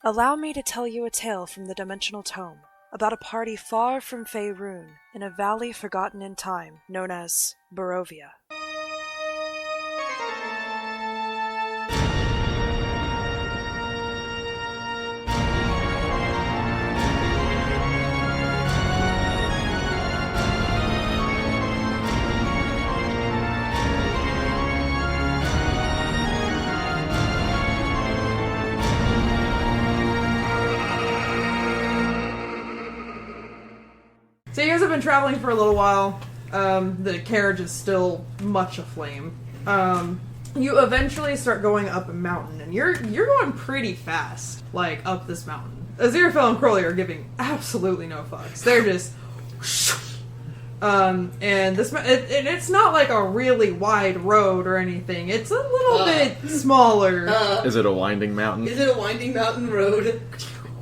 Allow me to tell you a tale from the Dimensional Tome, about a party far from Faerun, in a valley forgotten in time, known as Barovia. So you guys have been traveling for a little while. The carriage is still much aflame. You eventually start going up a mountain, and you're going pretty fast, like, up this mountain. Aziraphale and Crowley are giving absolutely no fucks. They're just... and it's not like a really wide road or anything. It's a little bit smaller. Is it a winding mountain? Is it a winding mountain road?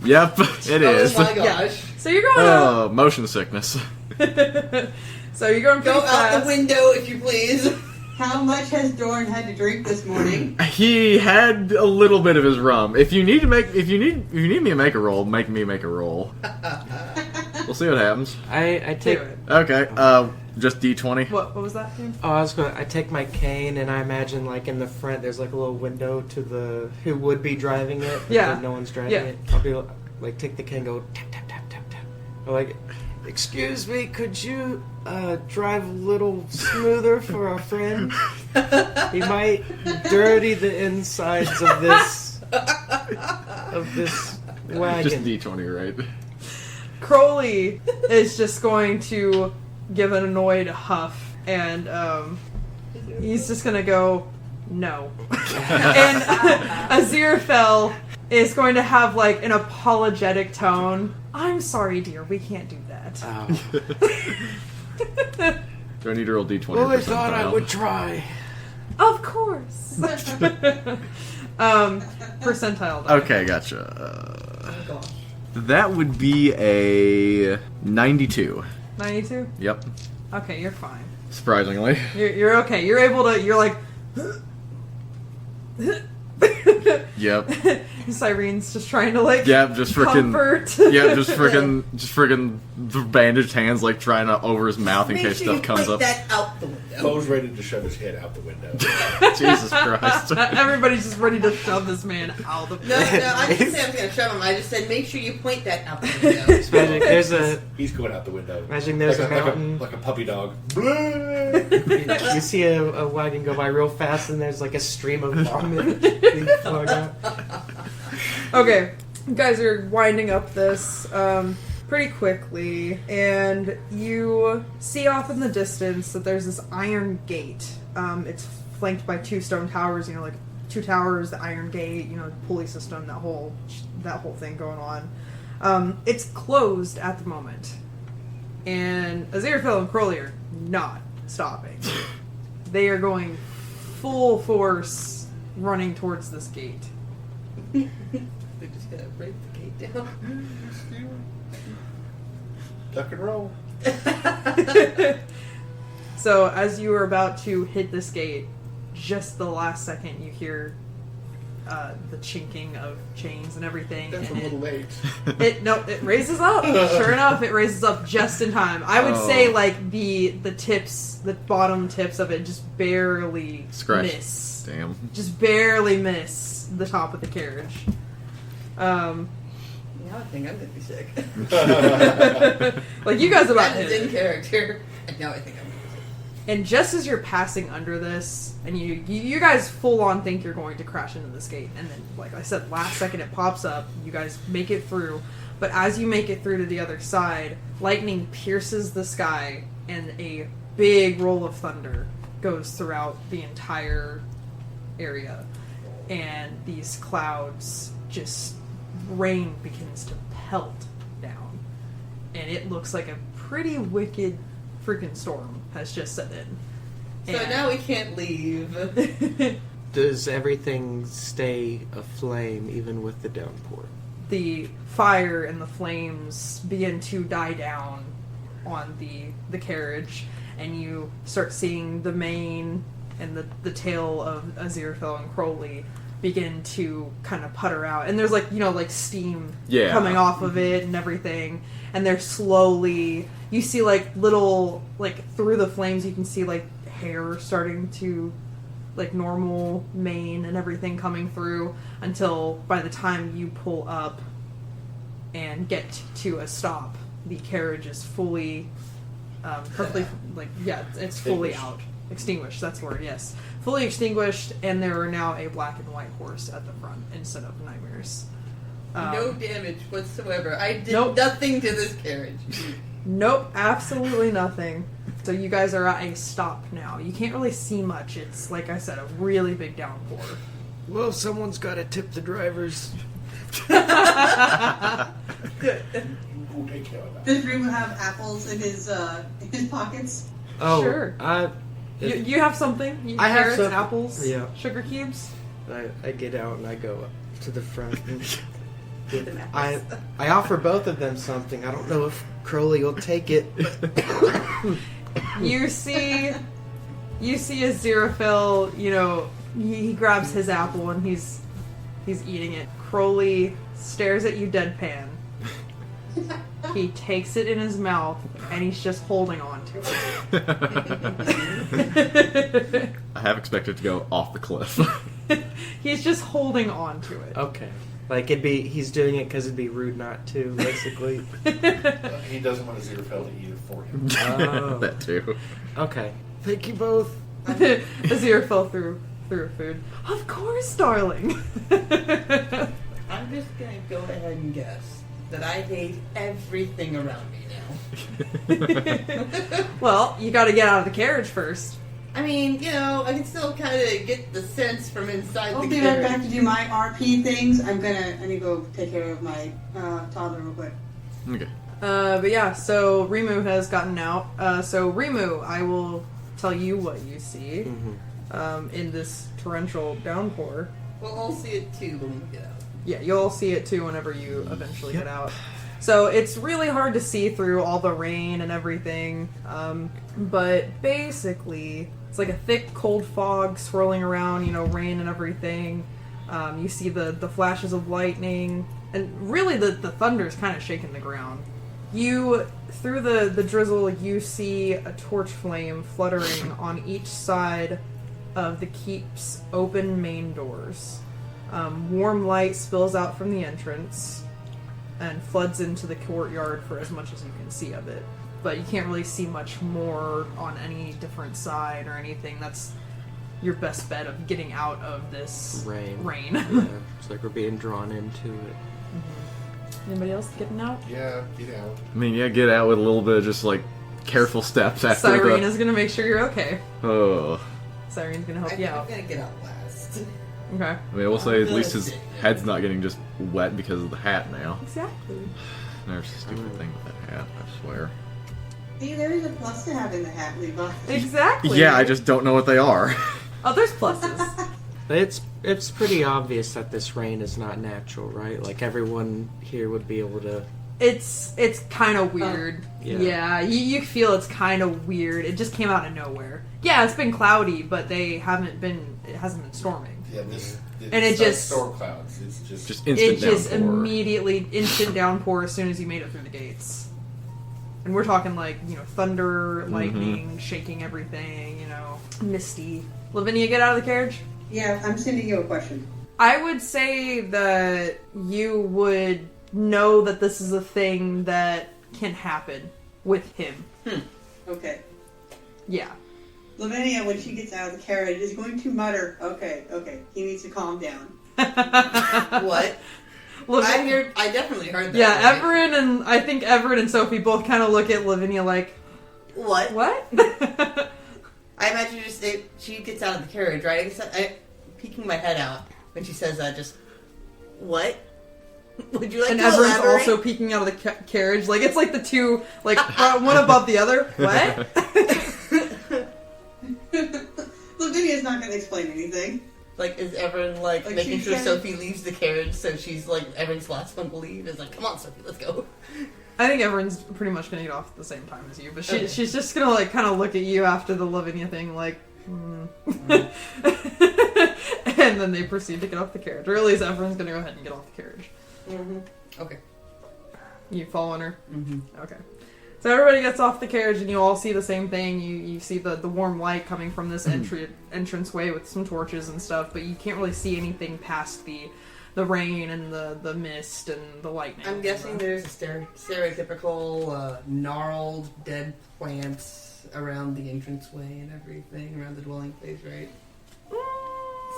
Yep, it is. Oh my gosh. Yeah. So you're going up. Motion sickness. So you're going pretty Go fast. out the window, if you please. How much has Dorn had to drink this morning? He had a little bit of his rum. If you need me to make a roll, make me make a roll. We'll see what happens. I take. Do it. Okay. Just D20. What was that, James? Oh, I take my cane and I imagine like in the front there's like a little window to the who would be driving it. But Yeah. no one's driving Yeah. it. I'll be like take the cane, and go tap tap tap tap tap. Or like, excuse me, could you drive a little smoother for our friend? He might dirty the insides of this wagon. Just D20, right? Crowley is just going to give an annoyed huff, and he's just going to go, no. And Aziraphale is going to have, like, an apologetic tone. I'm sorry, dear, we can't do that. Do I need to roll D20? Well, I percentile? thought I would try. Of course. Percentile. Die. Okay, gotcha. Oh gosh. That would be a 92. 92? Yep. Okay, you're fine. Surprisingly. You're okay. You're able to, you're like... Yep. Cyrene's just trying to, like, Yep, just freaking. comfort. Yeah, just freaking the bandaged hands, like trying to over his mouth in Make case sure stuff you comes point up. that out the window. Bo's ready to shove his head out the window. Jesus Christ. Everybody's just ready to shove this man out the No, I didn't say I was going to shove him. I just said make sure you point that out the window. Imagine there's a He's going out the window. Imagine there's like a mountain. like a puppy dog. You see a wagon go by real fast, and there's like a stream of vomit being flung out. Okay, you guys are winding up this pretty quickly, and you see off in the distance that there's this iron gate. It's flanked by two stone towers, you know, like two towers, the iron gate, you know, pulley system, that whole thing going on. It's closed at the moment, and Aziraphale and Crowley are not stopping. They are going full force running towards this gate. They're just going to break the gate down. Duck and roll. So as you are about to hit this gate, just the last second you hear the chinking of chains and everything. That's a And little late. it raises up. Sure enough, it raises up just in time. I would say Oh. like the bottom tips of it just barely Scratch. miss. Damn. Just barely miss the top of the carriage. Now I think I'm going to be sick. Like you guys about That hit is it. in character. And now I think I'm going to be sick. And just as you're passing under this, and you guys full on think you're going to crash into this gate, and then, like I said, last second it pops up, you guys make it through, but as you make it through to the other side, lightning pierces the sky, and a big roll of thunder goes throughout the entire area, and these clouds just, rain begins to pelt down, and it looks like a pretty wicked freaking storm has just set in. So now we can't leave. Does everything stay aflame even with the downpour? The fire and the flames begin to die down on the carriage, and you start seeing the mane and the tail of Aziraphale and Crowley begin to kind of putter out. And there's like, like steam Yeah. coming off of it and everything. And they're slowly, you see like little, like through the flames you can see like hair starting to, like normal mane and everything coming through, until by the time you pull up and get to a stop, the carriage is fully, perfectly, it's fully out. Extinguished, that's the word, yes. Fully extinguished, and there are now a black and white horse at the front instead of Nightmares. No damage whatsoever. I did Nope. nothing to this carriage. Nope, absolutely nothing. So you guys are at a stop now. You can't really see much. It's, like I said, a really big downpour. Well, someone's got to tip the drivers. Good. We'll take care of that. Does Remo have apples in his pockets? Oh, Sure. You have something? I have Carrots, some- apples, yeah. sugar cubes? I get out and I go up to the front. And An I apple. offer both of them something. I don't know if Crowley will take it. You see Aziraphale, he grabs his apple and he's eating it. Crowley stares at you deadpan. He takes it in his mouth and he's just holding on to it. I have expected to go off the cliff. He's just holding on to it. Okay. Like he's doing it because it'd be rude not to, basically. He doesn't want Aziraphale to eat it for him. Oh. That too. Okay. Thank you both. Aziraphale threw food. Of course, darling. I'm just gonna go ahead and guess that I hate everything around me now. Well, you got to get out of the carriage first. I mean, I can still kind of get the sense from inside I'll the be right carriage. back to do my RP things. I need to go take care of my toddler real quick. Okay. But yeah, so Rimu has gotten out. So Rimu, I will tell you what you see in this torrential downpour. We'll all see it too when we get out. Yeah, you'll all see it too whenever you eventually get out. So it's really hard to see through all the rain and everything. But basically, it's like a thick, cold fog swirling around, rain and everything. You see the flashes of lightning. And really, the thunder is kind of shaking the ground. Through the drizzle, you see a torch flame fluttering on each side of the keep's open main doors. Warm light spills out from the entrance and floods into the courtyard for as much as you can see of it. But you can't really see much more on any different side or anything. That's your best bet of getting out of this rain. Yeah, it's like we're being drawn into it. Anybody else getting out? Yeah, get out. I mean, yeah, get out with a little bit of just like careful steps after Cyrene the. is gonna make sure you're okay. Oh. Cyrene's gonna I help think you I'm out. gonna get out last. Okay. I mean, I will say at least his head's not getting just wet because of the hat now. Exactly. There's a stupid thing with that hat, I swear. See, there is a plus to having the hat, Levi. Exactly. Yeah, I just don't know what they are. Oh, there's pluses. It's pretty obvious that this rain is not natural, right? Like everyone here would be able to. It's kind of weird. Yeah. You feel it's kind of weird. It just came out of nowhere. Yeah, it's been cloudy, but it hasn't been storming. Yeah, And it not just- storm clouds. It's Just It instant just downpour. immediately instant downpour as soon as you made it through the gates. And we're talking like, thunder, lightning, shaking everything, misty. Lavinia, get out of the carriage. Yeah, I'm sending you a question. I would say that you would know that this is a thing that can happen with him. Okay. Yeah. Lavinia, when she gets out of the carriage, is going to mutter, okay, he needs to calm down. What? I definitely heard that. Yeah, right? I think Everett and Sophie both kind of look at Lavinia like, What? what? I imagine she gets out of the carriage, right? I'm peeking my head out when she says that. Just what? Would you like And to Everett's elaborate? also peeking out of the carriage. Like, it's like the two, like, one above the other. What? Lavinia's not going to explain anything. Like, is Everett like making she's sure gonna- Sophie leaves the carriage so she's like Everett's last one to leave? Is like, come on, Sophie, let's go. I think Everett's pretty much gonna get off at the same time as you, but Okay. she's just gonna like kind of look at you after the Lavinia thing, like, And then they proceed to get off the carriage. Or at least everyone's gonna go ahead and get off the carriage. Okay. You following her? Okay. So everybody gets off the carriage and you all see the same thing. You see the warm light coming from this entranceway with some torches and stuff, but you can't really see anything past the rain and the mist and the lightning. I'm guessing there's a stereotypical gnarled dead plants around the entranceway and everything, around the dwelling place, right?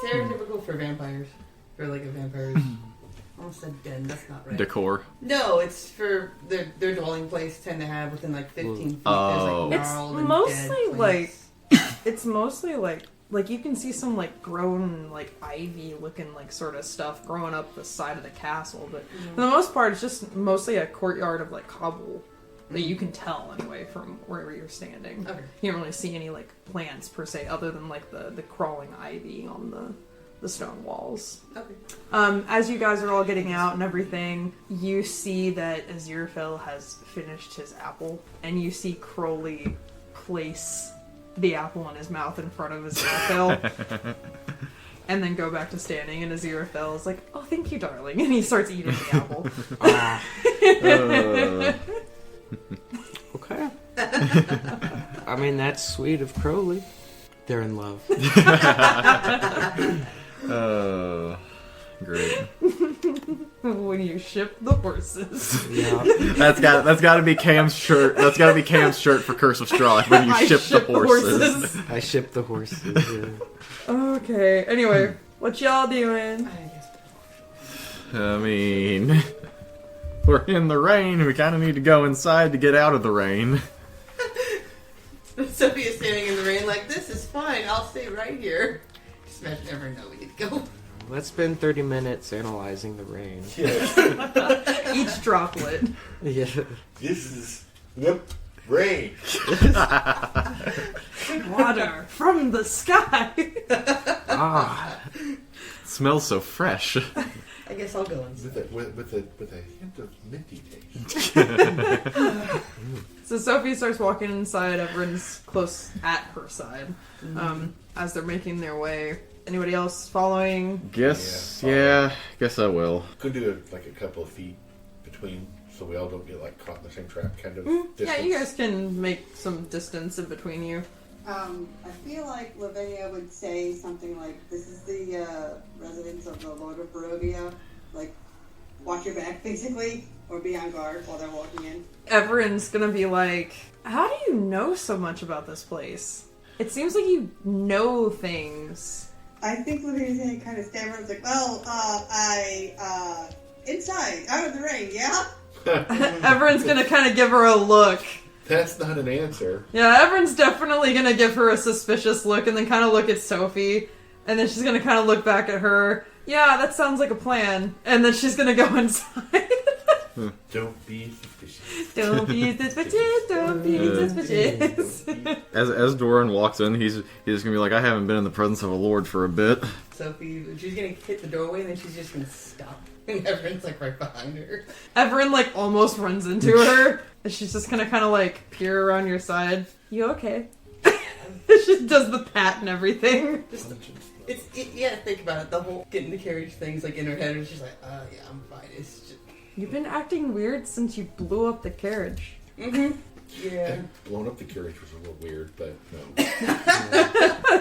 Stereotypical for vampires. For like a vampire's... almost said den, that's not right. Decor. No, it's for their dwelling place tend to have within like 15 feet. Oh. There's like It's gnarled and mostly dead like plants. it's mostly like you can see some like grown like ivy looking like sort of stuff growing up the side of the castle, but for the most part it's just mostly a courtyard of like cobble that you can tell anyway from wherever you're standing. Okay. You don't really see any like plants per se other than like the crawling ivy on the stone walls. Okay. As you guys are all getting out and everything, you see that Aziraphale has finished his apple, and you see Crowley place the apple in his mouth in front of Aziraphale, and then go back to standing, and Aziraphale is like, "Oh, thank you, darling," and he starts eating the apple. Okay. I mean, that's sweet of Crowley. They're in love. Great. When you ship the horses. Yeah. That's got to be Cam's shirt. That's got to be Cam's shirt for Curse of Strahd when you I ship the horses. I ship the horses. Yeah. Okay, anyway, what y'all doing? I mean, we're in the rain. We kind of need to go inside to get out of the rain. Sophia's standing in the rain like, this is fine, I'll stay right here. Just imagine everyone know we need to go. Let's spend 30 minutes analyzing the rain. Yes. Each droplet. Yeah. This is the rain. Water from the sky. Ah. Smells so fresh. I guess I'll go inside. With a hint of minty taste. So Sophie starts walking inside. Everyone's close at her side as they're making their way. Anybody else following? Guess I will. Could do like a couple of feet between, so we all don't get like caught in the same trap, kind of. Yeah, distance. you guys can make some distance in between you. I feel like Lavinia would say something like, "This is the residence of the Lord of Barovia. Like, watch your back, basically, or be on guard while they're walking in." Everyone's gonna be like, "How do you know so much about this place? It seems like you know things." I think Lavinia's gonna kind of stammer. It's like, "Well, inside, out of the rain, yeah." Everyone's gonna kind of give her a look. That's not an answer. Yeah, everyone's definitely gonna give her a suspicious look and then kind of look at Sophie. And then she's gonna kind of look back at her. Yeah, that sounds like a plan. And then she's gonna go inside. Don't be suspicious. Don't be suspicious, don't be suspicious. As Doran walks in, he's just gonna be like, I haven't been in the presence of a lord for a bit. Sophie, she's gonna hit the doorway and then she's just gonna stop. And everyone's like right behind her. Everyone like almost runs into her. And she's just gonna kind of like peer around your side. You okay? She does the pat and everything. Yeah, think about it. The whole getting the carriage thing's like in her head and she's like, yeah, I'm fine. It's just... You've been acting weird since you blew up the carriage. Mm-hmm. Yeah. And blowing up the carriage was a little weird, but no.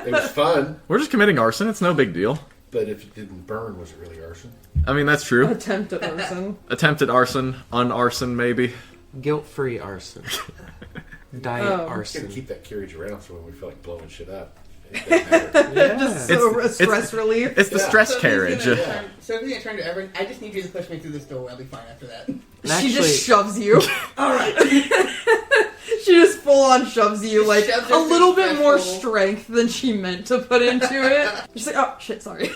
It was fun, We're just committing arson. It's no big deal. but if it didn't burn, was it really arson? I mean, that's true. Attempted arson. Attempted arson, unarson maybe. Guilt-free arson. Diet Oh. We're gonna arson. keep that carriage around so when we feel like blowing shit up, it doesn't matter. Yeah. Just so It's- stress relief. It's the Yeah. stress carriage. Sophie's gonna turn to everyone. I just need you to push me through this door. I'll be fine after that. She Actually, just shoves you. Alright. She just full on shoves you like Shoves her a little through bit more threshold. strength than she meant to put into it. She's like, oh shit, sorry.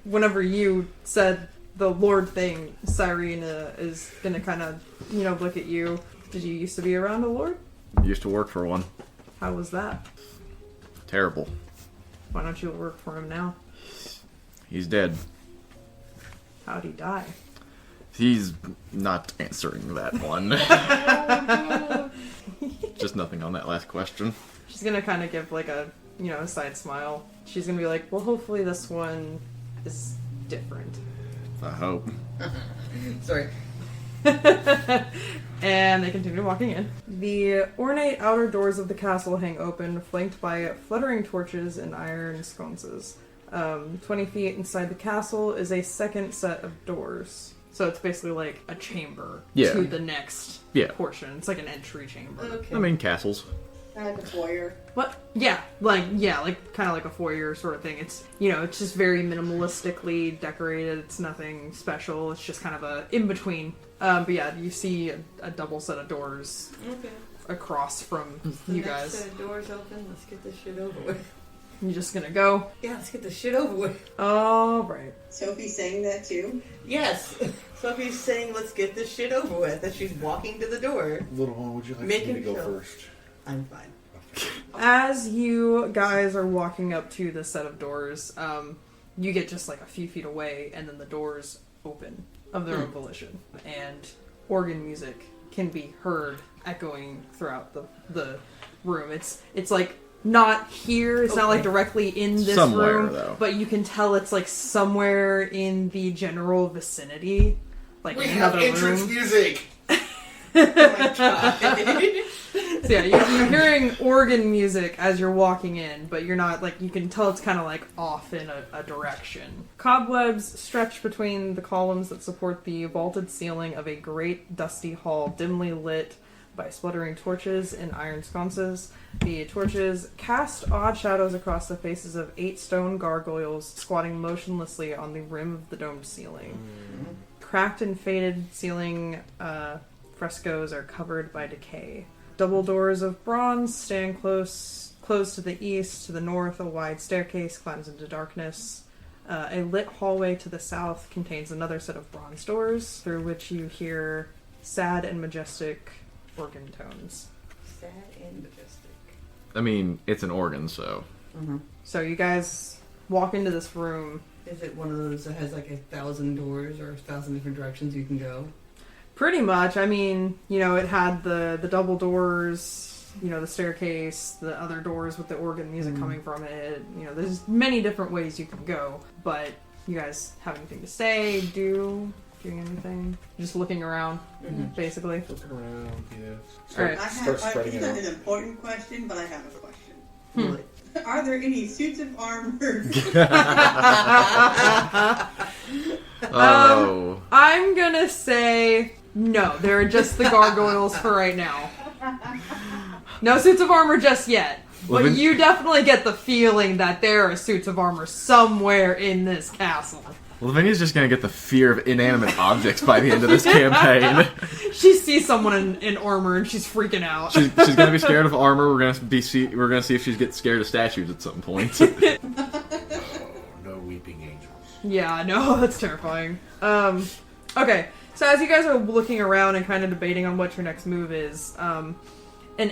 Whenever you said the Lord thing, Cyrena is gonna kind of, look at you. Did you used to be around a Lord? Used to work for one. How was that? Terrible. Why don't you work for him now? He's dead. How'd he die? He's not answering that one. Just nothing on that last question. She's gonna kind of give like a a side smile. She's gonna be like, well, hopefully this one is different. I hope. Sorry. And they continue walking in. The ornate outer doors of the castle hang open, flanked by fluttering torches and iron sconces. 20 feet inside the castle is a second set of doors. So it's basically like a chamber to the next portion. It's like an entry chamber. Okay. I mean, castles. Like a foyer. What? Yeah, like kind of like a foyer sort of thing. It's it's just very minimalistically decorated. It's nothing special. It's just kind of a in between. But yeah, you see a double set of doors across from you guys. Next set of doors open. Let's get this shit over with. You just gonna go? Yeah, let's get this shit over with. All right. Sophie's saying that too? Yes. Sophie's saying, let's get this shit over with, as she's walking to the door. Little one, would you like Making me to go sure. first? I'm fine. As you guys are walking up to the set of doors, you get just like a few feet away, and then the doors open of their own volition, and organ music can be heard echoing throughout the room. It's like not here. It's not like directly in this Somewhere, room, though. but you can tell it's like somewhere in the general vicinity, like We in have another entrance room. music! Oh my god. So yeah, you're hearing organ music as you're walking in, but you're not, like, you can tell it's kind of, like, off in a direction. Cobwebs stretch between the columns that support the vaulted ceiling of a great dusty hall, dimly lit by spluttering torches and iron sconces. The torches cast odd shadows across the faces of 8 stone gargoyles squatting motionlessly on the rim of the domed ceiling. Cracked and faded ceiling frescoes are covered by decay. Double doors of bronze stand close to the east. To the north, a wide staircase climbs into darkness. A lit hallway to the south contains another set of bronze doors, through which you hear sad and majestic organ tones. Sad and majestic. I mean, it's an organ, so. So you guys walk into this room. Is it one of those that has like 1,000 doors or 1,000 different directions you can go? Pretty much. I mean, it had the double doors, the staircase, the other doors with the organ music coming from it. There's many different ways you can go. But you guys have anything to say, doing anything? Just looking around, basically. Looking around, yeah. Alright. Start spreading It's it not out. an important question, but I have a question. What? Are there any suits of armor? Oh. I'm gonna say no. There are just the gargoyles for right now. No suits of armor just yet. Well, But then- you definitely get the feeling that there are suits of armor somewhere in this castle. Well, Lavinia's just gonna get the fear of inanimate objects by the end of this campaign. She sees someone in armor and she's freaking out. She's gonna be scared of armor. We're gonna see if she gets scared of statues at some point. Oh, no weeping angels. Yeah, no, that's terrifying. Okay, so as you guys are looking around and kind of debating on what your next move is, an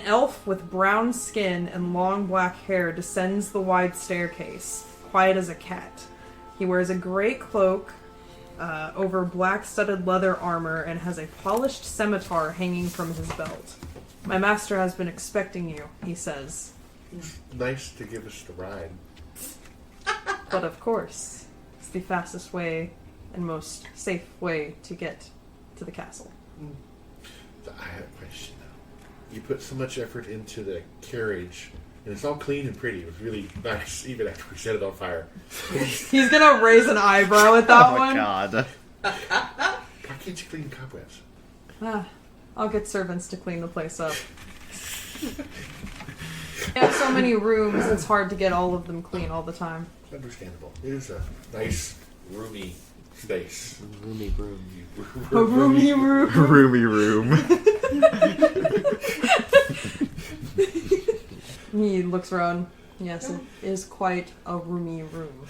elf with brown skin and long black hair descends the wide staircase, quiet as a cat. He wears a gray cloak over black-studded leather armor and has a polished scimitar hanging from his belt. "My master has been expecting you," he says. Nice to give us the ride. "But of course, it's the fastest way and most safe way to get to the castle." I have a question now. You put so much effort into the carriage, and it's all clean and pretty. It was really nice, even after we set it on fire. He's gonna raise an eyebrow at that one. God. Why can't you clean cobwebs? I'll get servants to clean the place up. We have so many rooms, it's hard to get all of them clean all the time. Understandable. It is a nice, roomy space. Roomy room. A roomy room. Roomy room. He looks around. Yes, it is quite a roomy room.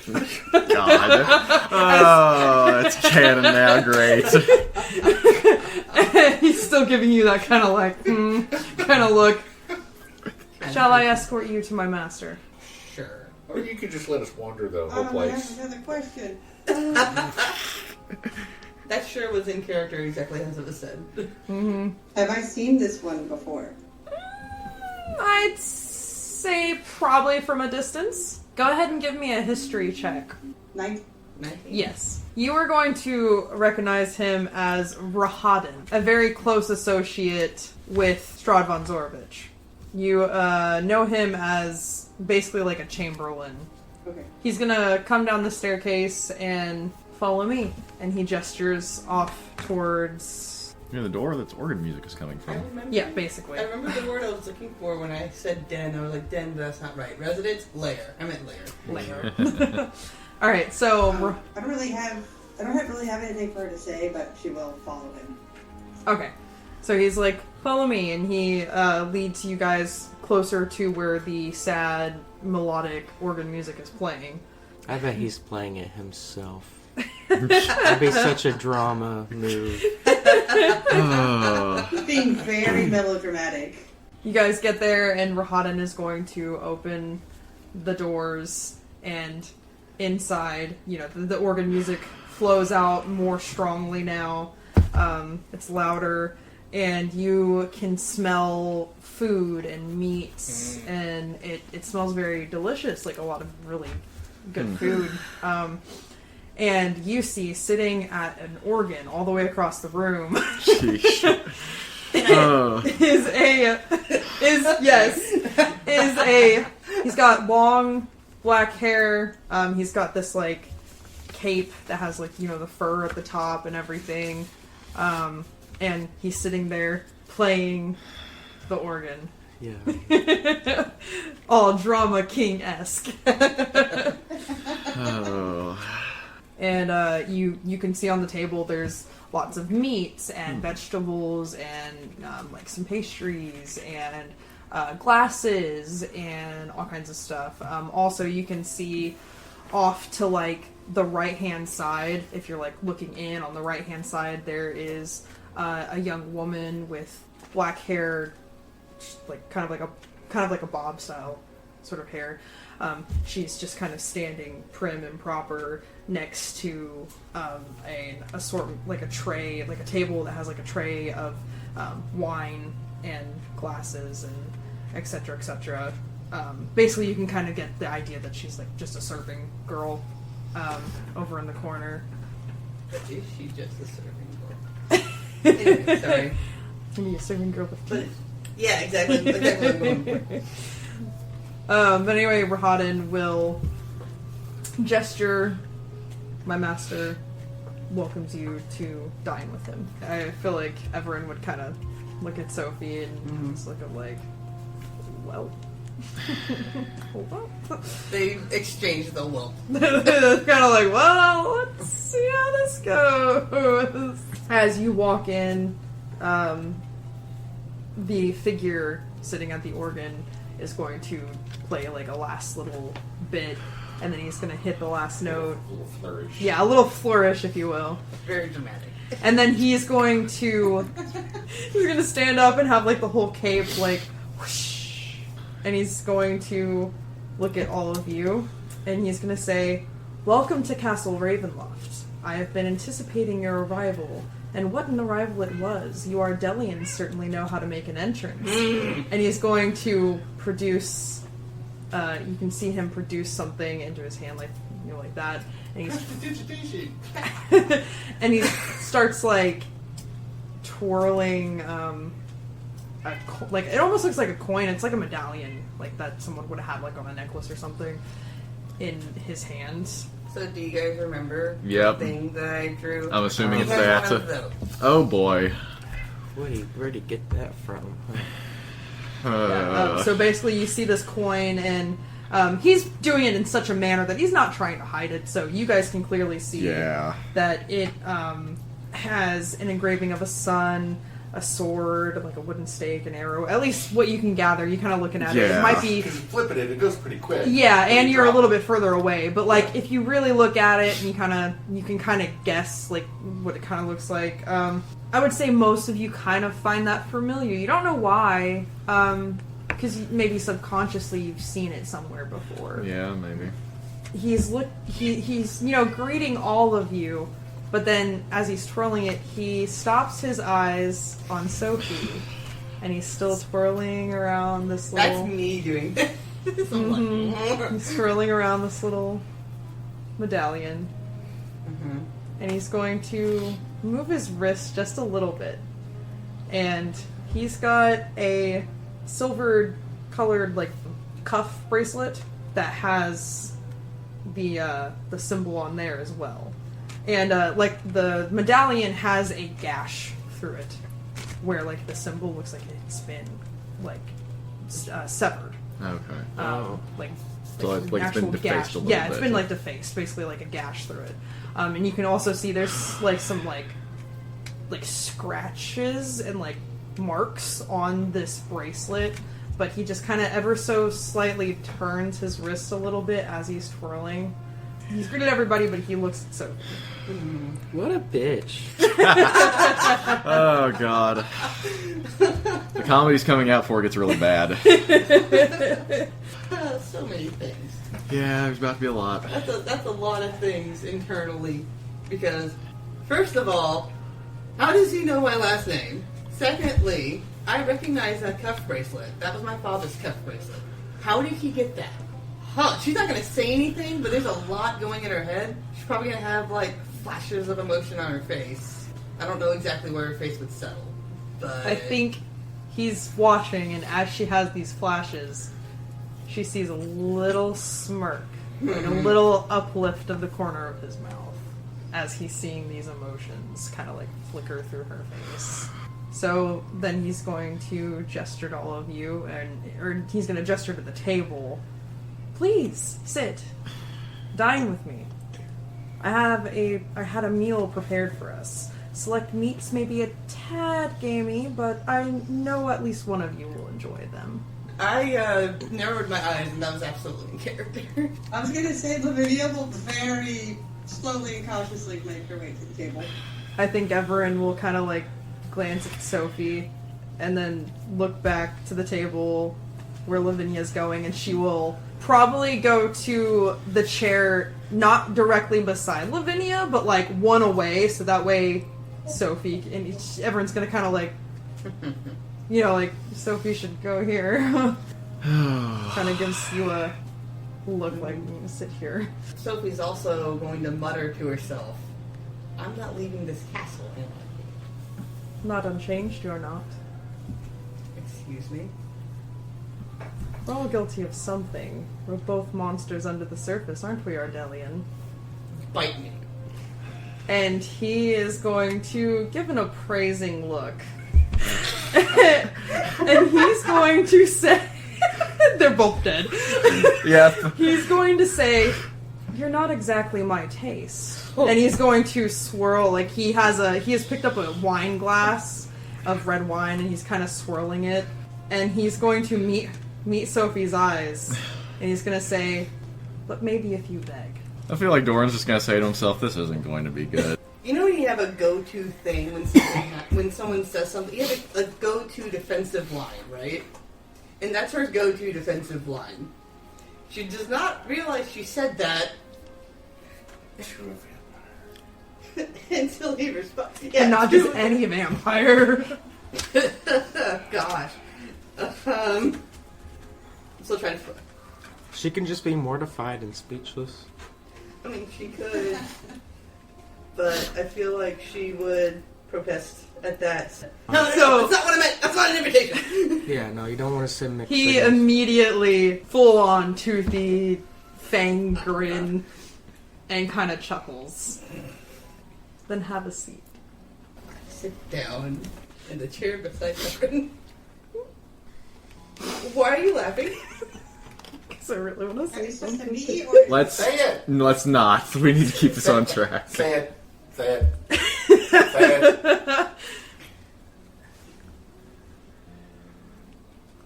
God. Oh, that's canon now. Great. He's still giving you that kind of like, kind of look. Shall I escort you to my master? Sure. Or you could just let us wander the whole I place. have another question. That sure was in character exactly as it was said. Have I seen this one before? I'd say say probably from a distance. Go ahead and give me a history check. 19. Yes. You are going to recognize him as Rahaden, a very close associate with Strahd von Zorovich. You know him as basically like a chamberlain. Okay. He's gonna come down the staircase and follow me. And he gestures off towards... Near the door that's organ music is coming I from. remember. Yeah, basically. I remember the word I was looking for when I said den. I was like, den, but that's not right. Residence, lair. I meant lair. Later. Alright, so... I don't really have anything for her to say, but she will follow him. Okay. So he's like, follow me, and he leads you guys closer to where the sad, melodic organ music is playing. I bet he's playing it himself. That'd be such a drama move. He's being very melodramatic. You guys get there, and Rahaden is going to open the doors, and inside, the organ music flows out more strongly now. It's louder, and you can smell food and meats, and it smells very delicious, like a lot of really good food. And you see, sitting at an organ all the way across the room, he's got long black hair. He's got this like cape that has like the fur at the top and everything. And he's sitting there playing the organ. Yeah. All drama king-esque. And you can see on the table there's lots of meats and vegetables and like some pastries and glasses and all kinds of stuff. Also, you can see off to like the right-hand side, if you're like looking in on the right-hand side, there is a young woman with black hair, like kind of like a bob style sort of hair. She's just kind of standing prim and proper next to an assortment, like a tray, like a table that has like a tray of wine and glasses and etc. etc. Basically, you can kind of get the idea that she's like just a serving girl over in the corner. But is she just a serving girl? Anyway, sorry. Maybe a serving girl with But, teeth. yeah, exactly what I'm going for. But anyway, Rahaden will gesture. My master welcomes you to dine with him. I feel like everyone would kind of look at Sophie and just look at like, well. Well. They exchange the well. It's kind of like, well, let's see how this goes. As you walk in, the figure sitting at the organ is going to play like a last little bit, and then he's going to hit the last note. A little flourish. Yeah, a little flourish, if you will. Very dramatic. And then he's going to stand up and have like the whole cape like whoosh, and he's going to look at all of you, and he's going to say, "Welcome to Castle Ravenloft. I have been anticipating your arrival, and what an arrival it was. You Ardelians certainly know how to make an entrance." And he's going to produce, you can see him produce something into his hand, like, like that. And he's and he starts like twirling, like it almost looks like a coin. It's like a medallion, like that someone would have had like on a necklace or something, in his hands. So do you guys remember Yep. the thing that I drew? I'm assuming it's That's that. one of those. Oh boy. Where'd he get that from? So basically, you see this coin, and he's doing it in such a manner that he's not trying to hide it. So you guys can clearly see that it has an engraving of a sun, a sword, like a wooden stake, an arrow. At least what you can gather. You're kind of looking at it. It might be. Because you flip it goes pretty quick. Yeah, and you're a drop little bit further away. But like, if you really look at it, and you can kind of guess like what it kind of looks like. I would say most of you kind of find that familiar. You don't know why, because maybe subconsciously you've seen it somewhere before. Yeah, maybe. He's greeting all of you, but then as he's twirling it, he stops his eyes on Sophie, and he's still twirling around this little. That's me doing that. So I'm like, He's twirling around this little medallion. And he's going to move his wrist just a little bit. And he's got a silver colored like cuff bracelet that has the symbol on there as well. And like the medallion has a gash through it where like the symbol looks like it's been like severed. Okay. Like So it's like it's been actual defaced gash. a little Yeah, it's bit. been like defaced, basically like a gash through it. And you can also see there's like some like scratches and like marks on this bracelet, but he just kind of ever so slightly turns his wrist a little bit as he's twirling. He's greeted everybody, but he looks at Sophie. What a bitch. Oh god. The comedy's coming out before it gets really bad. so many things. Yeah, there's about to be a lot. That's a lot of things internally. Because, first of all, how does he know my last name? Secondly, I recognize that cuff bracelet. That was my father's cuff bracelet. How did he get that? Huh, she's not going to say anything, but there's a lot going in her head. She's probably going to have, like, flashes of emotion on her face. I don't know exactly where her face would settle, but... I think he's watching, and as she has these flashes, she sees a little smirk, like a little uplift of the corner of his mouth as he's seeing these emotions kind of like flicker through her face. So then he's going to gesture to all of you, or he's going to gesture to the table. Please sit, dine with me. I had a meal prepared for us. Select meats may be a tad gamey, but I know at least one of you will enjoy them. I narrowed my eyes, and that was absolutely in character. I was gonna say Lavinia will very slowly and cautiously make her way to the table. I think Everin will kind of like glance at Sophie and then look back to the table where Lavinia's going, and she will probably go to the chair not directly beside Lavinia, but like one away, so that way Sophie and everyone's gonna kind of like, you know, like Sophie should go here. Kind of gives you a look like you need to sit here. Sophie's also going to mutter to herself, I'm not leaving this castle, am I? Not unchanged, you're not. Excuse me? We're all guilty of something. We're both monsters under the surface, aren't we, Ardelian? Bite me. And he is going to give an appraising look. And he's going to say... They're both dead. Yeah. He's going to say, you're not exactly my taste. And he's going to swirl, like he has picked up a wine glass of red wine and he's kind of swirling it. And he's going to meet Sophie's eyes. And he's going to say, but maybe if you beg. I feel like Doran's just gonna say to himself, this isn't going to be good. You know when you have a go-to thing when someone says something, you have a go-to defensive line, right? And that's her go-to defensive line. She does not realize she said that until he responds. Yeah, And not just any vampire. Gosh. I'm still trying to... She can just be mortified and speechless. I mean, she could, but I feel like she would protest at that. No, that's not what I meant. That's not an invitation. Yeah, no, you don't want to sit mixed He signals. immediately, full-on toothy, fang grin, and kind of chuckles. Then have a seat. Sit down in the chair beside Catherine. Why are you laughing? Because I really want to Are say you supposed to something. be or Let's Say it. let's not. We need to keep this on track. Say it. Say it. Say it.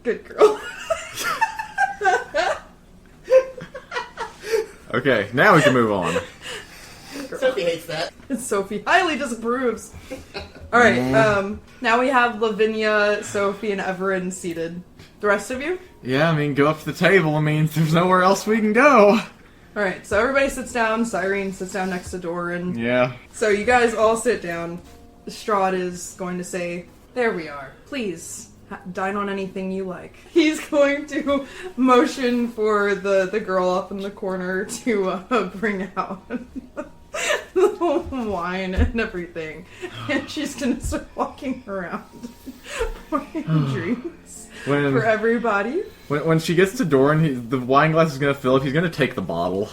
Good girl. Okay, now we can move on. Sophie hates that. Sophie highly disapproves. Alright, now we have Lavinia, Sophie, and Everin seated. The rest of you? Yeah, I mean, go up to the table. I mean, there's nowhere else we can go. Alright, so everybody sits down. Cyrene sits down next to Doran. Yeah. So you guys all sit down. Strahd is going to say, there we are. Please, Dine on anything you like. He's going to motion for the girl up in the corner to bring out the wine and everything. And she's going to start walking around pouring drinks for everybody. When she gets to Doran, the wine glass is going to fill up. He's going to take the bottle.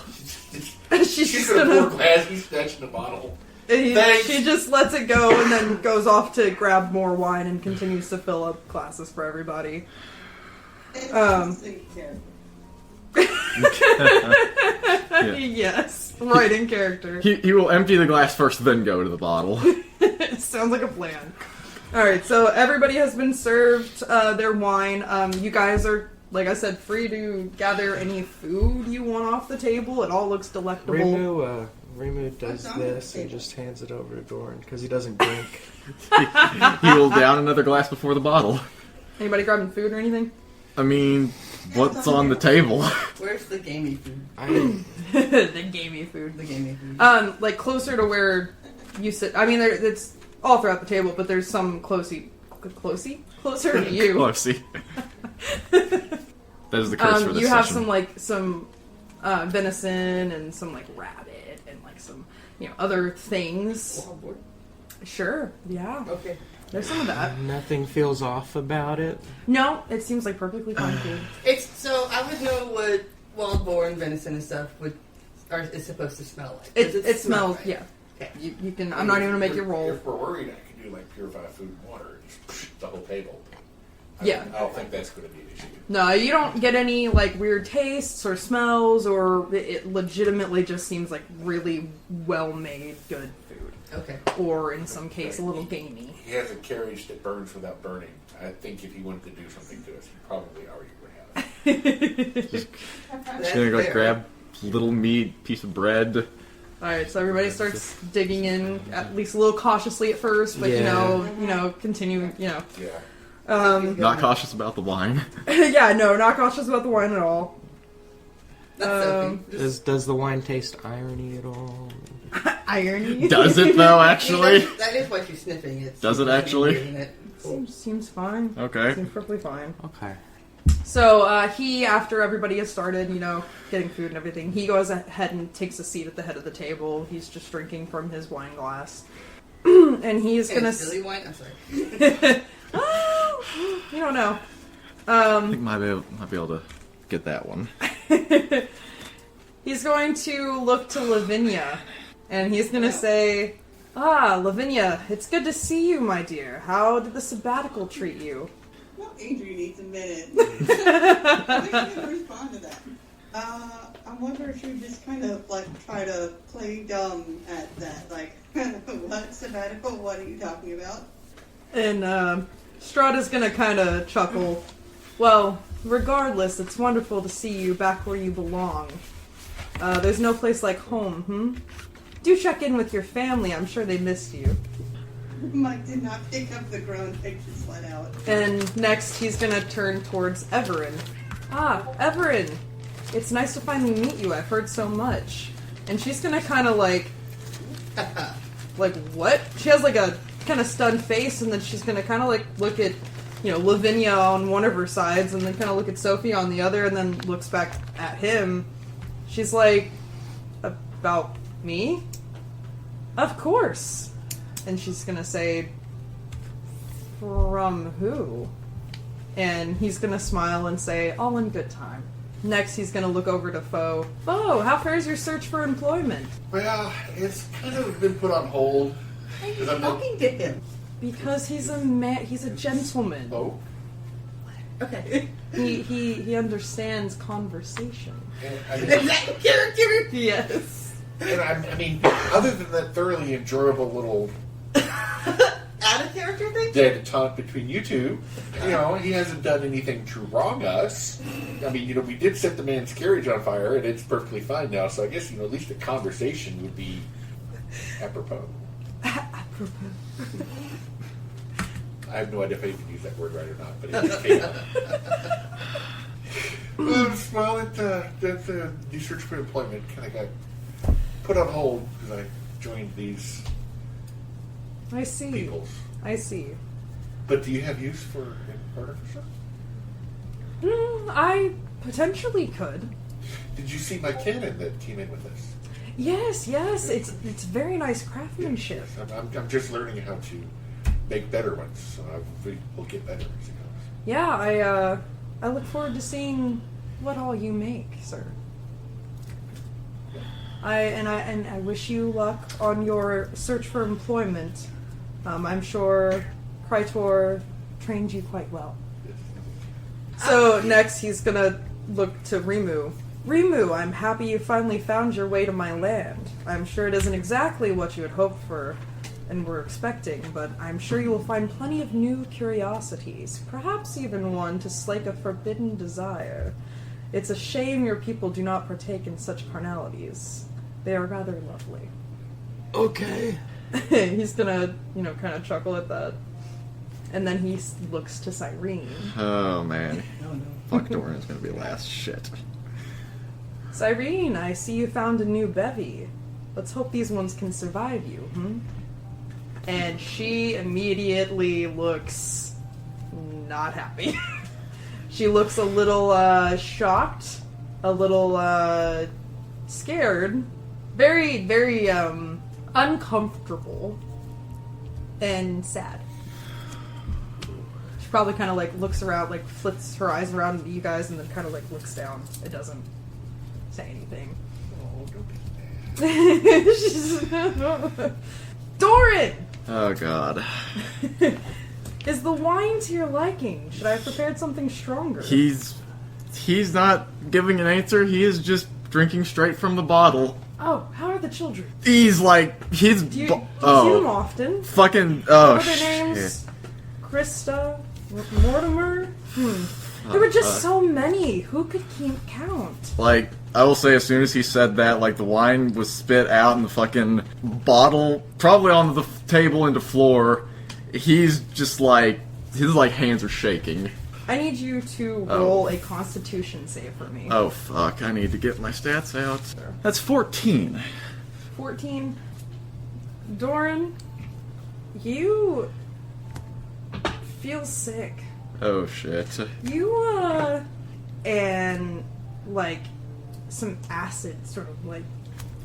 She's going to pour glass. He's snatching the bottle. She just lets it go and then goes off to grab more wine and continues to fill up glasses for everybody. Yes, right in character. He will empty the glass first, then go to the bottle. Sounds like a plan. Alright, so everybody has been served their wine. You guys are, like I said, free to gather any food you want off the table. It all looks delectable. Rimu does this and just hands it over to Doran because he doesn't drink. He will down another glass before the bottle. Anybody grabbing food or anything? I mean, what's on the table? Where's the gamey food? The gamey food. The gamey food. Like closer to where you sit. I mean, it's all throughout the table, but there's some closer to you. Closey. That is the curse for this You have session. some venison and some like rabbit and like some other things. Wildboard? Sure, yeah. Okay. There's some of that. Nothing feels off about it. No, it seems like perfectly fine food. So I would know what wild boar and venison and stuff is supposed to smell like. It smells, right? yeah. Okay. You can. I'm not even gonna make you roll. If we're worried, I could do like purify food and water and just the whole table. I don't think that's going to be an issue. No, you don't get any like weird tastes or smells, or it legitimately just seems like really well-made, good food. Okay. Or in some case, a little gamey. He has a carriage that burns without burning. I think if he wanted to do something to us, he probably already would have. Just gonna go grab a little meat, piece of bread. Alright, so everybody starts digging in, at least a little cautiously at first, but continue, Yeah. Not cautious about the wine. yeah, no, not cautious about the wine at all. That's Sophie. Does the wine taste irony at all? Irony? Does it though, actually? That is what you're sniffing. Does it actually? Seems fine. Okay. Seems perfectly fine. Okay. So, after everybody has started, getting food and everything, he goes ahead and takes a seat at the head of the table. He's just drinking from his wine glass. And he's gonna... Silly wine? I'm sorry. You don't know. I think might be able to get that one. He's going to look to Lavinia, and he's going to say, Lavinia, it's good to see you, my dear. How did the sabbatical treat you? Well, Adrian needs a minute. I think I'm going to respond to that. I wonder if you just kind of, try to play dumb at that. What sabbatical? What are you talking about? And, Strahd is going to kind of chuckle. Well, regardless, it's wonderful to see you back where you belong. There's no place like home, Do check in with your family. I'm sure they missed you. Mike did not pick up the groan I just let out. And next, he's going to turn towards Everin. Everin! It's nice to finally meet you. I've heard so much. And she's going to kind of what? She has a kind of stunned face, and then she's going to kind of look at Lavinia on one of her sides, and then kind of look at Sophie on the other, and then looks back at him. She's like, about me? Of course. And she's gonna say, from who? And he's gonna smile and say, all in good time. Next, he's gonna look over to Foe. Foe, how fares your search for employment? Well, it's kind of been put on hold. Why are you talking to him? Because he's a man. He's a gentleman. Oh. Okay. He understands conversation. And, Is that character? Yes. I mean, other than that thoroughly enjoyable little Out of character thing? dead talk between you two, he hasn't done anything to wrong us. I mean, we did set the man's carriage on fire, and it's perfectly fine now. So I guess, at least a conversation would be apropos. Apropos. I have no idea if I even used that word right or not, but it just came out. Well, the search for employment kind of got put on hold because I joined these I see. peoples. I see. But do you have use for an artificer? I potentially could. Did you see my cannon that came in with us? Yes, it's very nice craftsmanship. I'm just learning how to make better ones, so we'll get better as it goes. Yeah, I look forward to seeing what all you make, sir. I wish you luck on your search for employment. I'm sure Krytor trained you quite well. So next he's gonna look to Rimu. Rimu, I'm happy you finally found your way to my land. I'm sure it isn't exactly what you had hoped for and were expecting, but I'm sure you will find plenty of new curiosities, perhaps even one to slake a forbidden desire. It's a shame your people do not partake in such carnalities. They are rather lovely. Okay. He's gonna, kind of chuckle at that. And then he looks to Cyrene. Oh, man. Fuck, Doran's gonna be last. Shit. Cyrene, I see you found a new bevy. Let's hope these ones can survive you, And she immediately looks not happy. She looks a little shocked, a little scared, very, very uncomfortable, and sad. She probably kind of looks around, flips her eyes around at you guys, and then kind of looks down. It doesn't say anything. Oh, don't be mad. Doran! Oh, God. Is the wine to your liking? Should I have prepared something stronger? He's not giving an answer. He is just drinking straight from the bottle. Oh, how are the children? He's Do you see them often? Fucking, What are their names? Krista? Mortimer? There were just so many. Who could keep count? I will say, as soon as he said that, the wine was spit out in the fucking bottle, probably on the table and the floor. He's just his hands are shaking. I need you to roll a Constitution save for me. Oh, fuck. I need to get my stats out. That's 14. 14. Doran, you feel sick. Oh, shit. You, and, some acid sort of,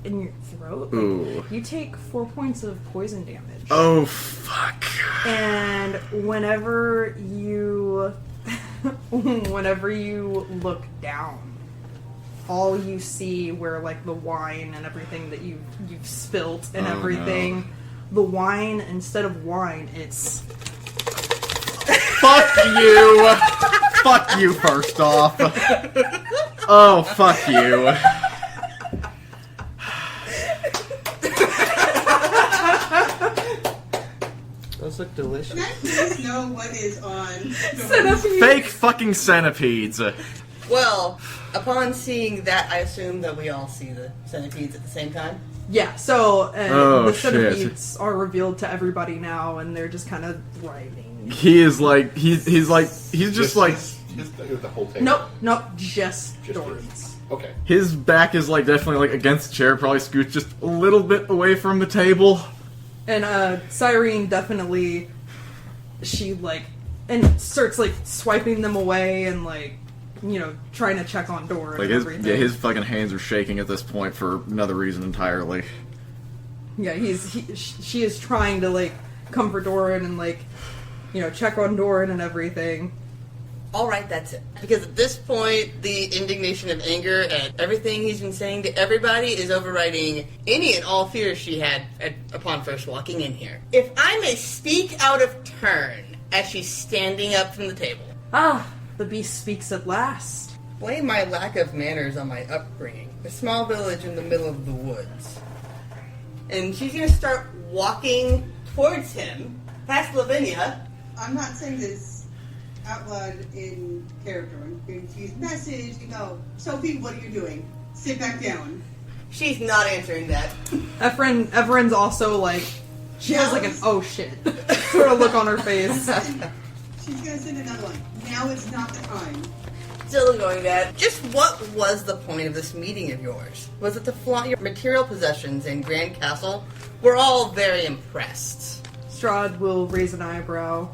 in your throat. Ooh. You take 4 points of poison damage. Oh, fuck. And whenever you look down, all you see where the wine and everything that you've spilt and everything, the wine, instead of wine, it's Fuck you! Fuck you, first off. Oh, fuck you. Those look delicious. Can I please know what is on? Fake fucking centipedes. Well, upon seeing that, I assume that we all see the centipedes at the same time. Yeah, so the shit. centipedes are revealed to everybody now, and they're just kind of writhing. He is he's just the whole table. Nope, just Just Doran's. Okay. his back is definitely against the chair, probably scoots just a little bit away from the table. And Cyrene definitely, she and starts swiping them away and trying to check on Doran and everything. His fucking hands are shaking at this point for another reason entirely. Yeah, she is trying to comfort Doran and check on Doran and everything. Alright, that's it. Because at this point, the indignation of anger at everything he's been saying to everybody is overriding any and all fears she had upon first walking in here. If I may speak out of turn as she's standing up from the table. Ah, the beast speaks at last. Blame my lack of manners on my upbringing. A small village in the middle of the woods. And she's going to start walking towards him, past Lavinia. I'm not saying this out loud in character. I'm going to use message, Sophie, what are you doing? Sit back down. She's not answering that. Evren's also she has an oh shit sort of look on her face. She's going to send another one. Now is not the time. Still ignoring that. Just what was the point of this meeting of yours? Was it to flaunt your material possessions in Grand Castle? We're all very impressed. Strahd will raise an eyebrow.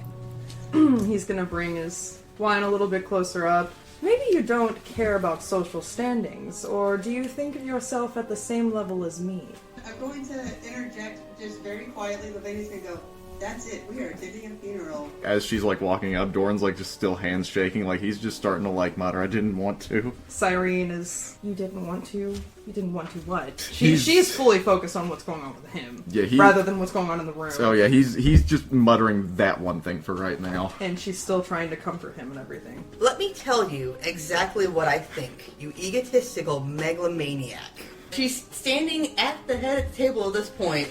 He's gonna bring his wine a little bit closer up. Maybe you don't care about social standings, or do you think of yourself at the same level as me? I'm going to interject just very quietly. Lavinia's going to go, that's it, we are attending a funeral. As she's like walking up, Doran's like just still hands shaking, like he's just starting to like mutter, I didn't want to. Cyrene is, you didn't want to? You didn't want to what? She's fully focused on what's going on with him, rather than what's going on in the room. So yeah, he's just muttering that one thing for right now. And she's still trying to comfort him and everything. Let me tell you exactly what I think, you egotistical megalomaniac. She's standing at the head of the table at this point,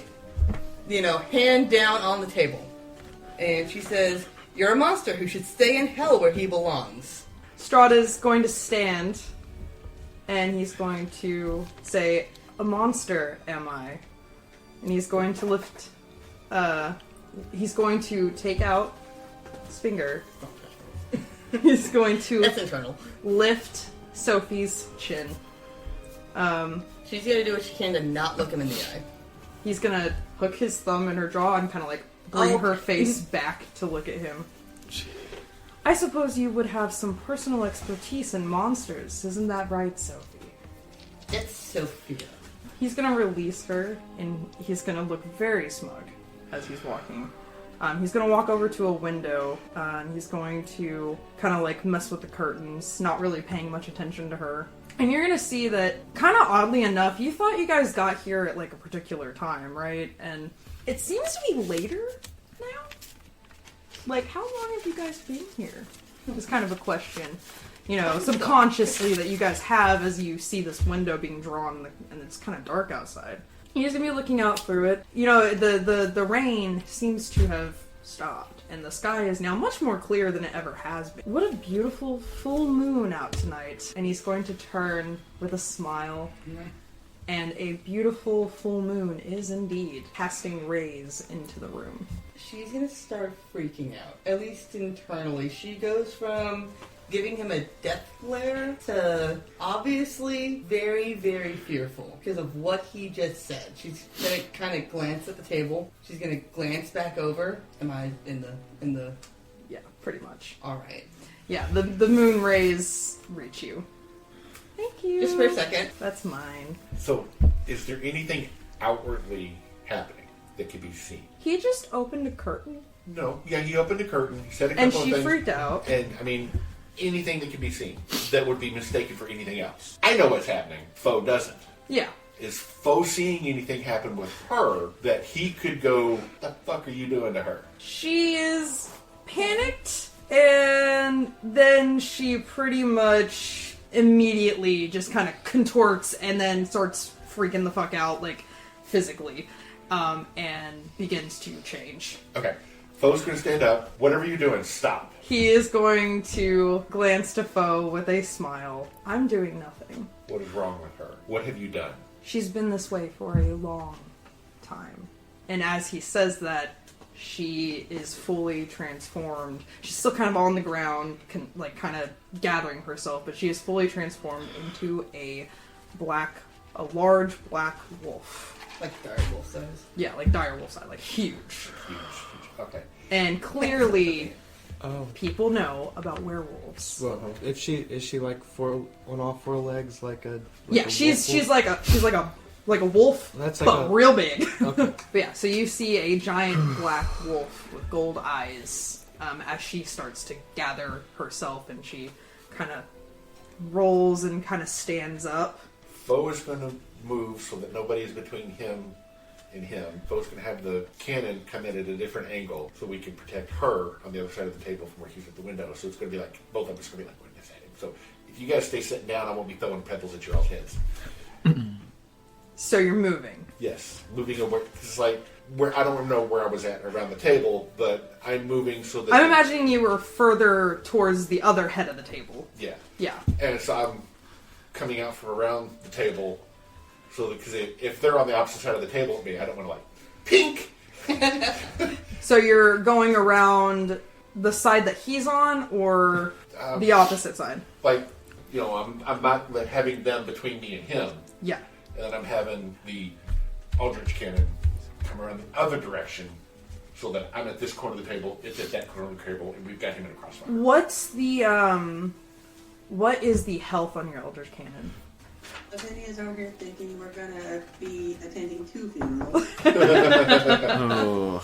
hand down on the table. And she says, you're a monster who should stay in hell where he belongs. Strahd is going to stand, and he's going to say, a monster am I? And he's going to lift, he's going to take out his finger. He's going to That's internal. lift Sophie's chin. She's gonna do what she can to not look him in the eye. He's gonna hook his thumb in her jaw and kind of like bring her face back to look at him. I suppose you would have some personal expertise in monsters, isn't that right, Sophie? It's Sophia. He's gonna release her, and he's gonna look very smug as he's walking. He's gonna walk over to a window, and he's going to kind of like mess with the curtains, not really paying much attention to her. And you're gonna see that, kind of oddly enough, you thought you guys got here at like a particular time, right? And it seems to be later now. Like, how long have you guys been here? It's kind of a question, subconsciously that you guys have as you see this window being drawn and it's kind of dark outside. You're just gonna be looking out through it. The rain seems to have stopped, and the sky is now much more clear than it ever has been. What a beautiful full moon out tonight. And he's going to turn with a smile, and a beautiful full moon is indeed casting rays into the room. She's gonna start freaking out, at least internally. She goes from giving him a death glare to obviously very, very fearful because of what he just said. She's gonna kind of glance at the table. She's gonna glance back over. Am I in the? Yeah, pretty much. All right. Yeah, the moon rays reach you. Thank you. Just for a second. That's mine. So, is there anything outwardly happening that can be seen? He just opened a curtain. No. Yeah, he opened the curtain. He said a couple And of she things. freaked out. And, I mean, anything that can be seen that would be mistaken for anything else. I know what's happening. Foe doesn't. Yeah. Is Foe seeing anything happen with her that he could go, the fuck are you doing to her? She is panicked, and then she pretty much immediately just kind of contorts and then starts freaking the fuck out, like, physically, and begins to change. Okay. Foe's going to stand up. Whatever you're doing, stop. He is going to glance to Foe with a smile. I'm doing nothing. What is wrong with her? What have you done? She's been this way for a long time. And as he says that, she is fully transformed. She's still kind of on the ground, kind of gathering herself, but she is fully transformed into a large black wolf. Like dire wolf size. Yeah, like dire wolf size, like huge. Huge. Okay. And clearly, people know about werewolves. Well, is she like on all four legs like a? Yeah, she's like a wolf, That's but like real big. Okay. But yeah, so you see a giant black wolf with gold eyes as she starts to gather herself, and she kind of rolls and kind of stands up. Foe is going to move so that nobody is between him and him. Foe's going to have the cannon come in at a different angle so we can protect her on the other side of the table from where he's at the window. So it's going to be like, both of us are going to be like, witness at him. So if you guys stay sitting down, I won't be throwing pebbles at your all's heads. So you're moving. Yes, moving away. It's like, where I don't know where I was at around the table, but I'm moving so that... I'm imagining you were further towards the other head of the table. Yeah. Yeah. And so I'm coming out from around the table, so that, because if they're on the opposite side of the table at me, I don't want to like, pink! So you're going around the side that he's on, or the opposite side? Like, I'm not having them between me and him. Yeah. And then I'm having the Aldrich cannon come around the other direction so that I'm at this corner of the table, it's at that corner of the table, and we've got him in a crossfire. What is the health on your Eldritch Cannon? Lavinia's over here thinking we're gonna be attending 2 funerals. Oh.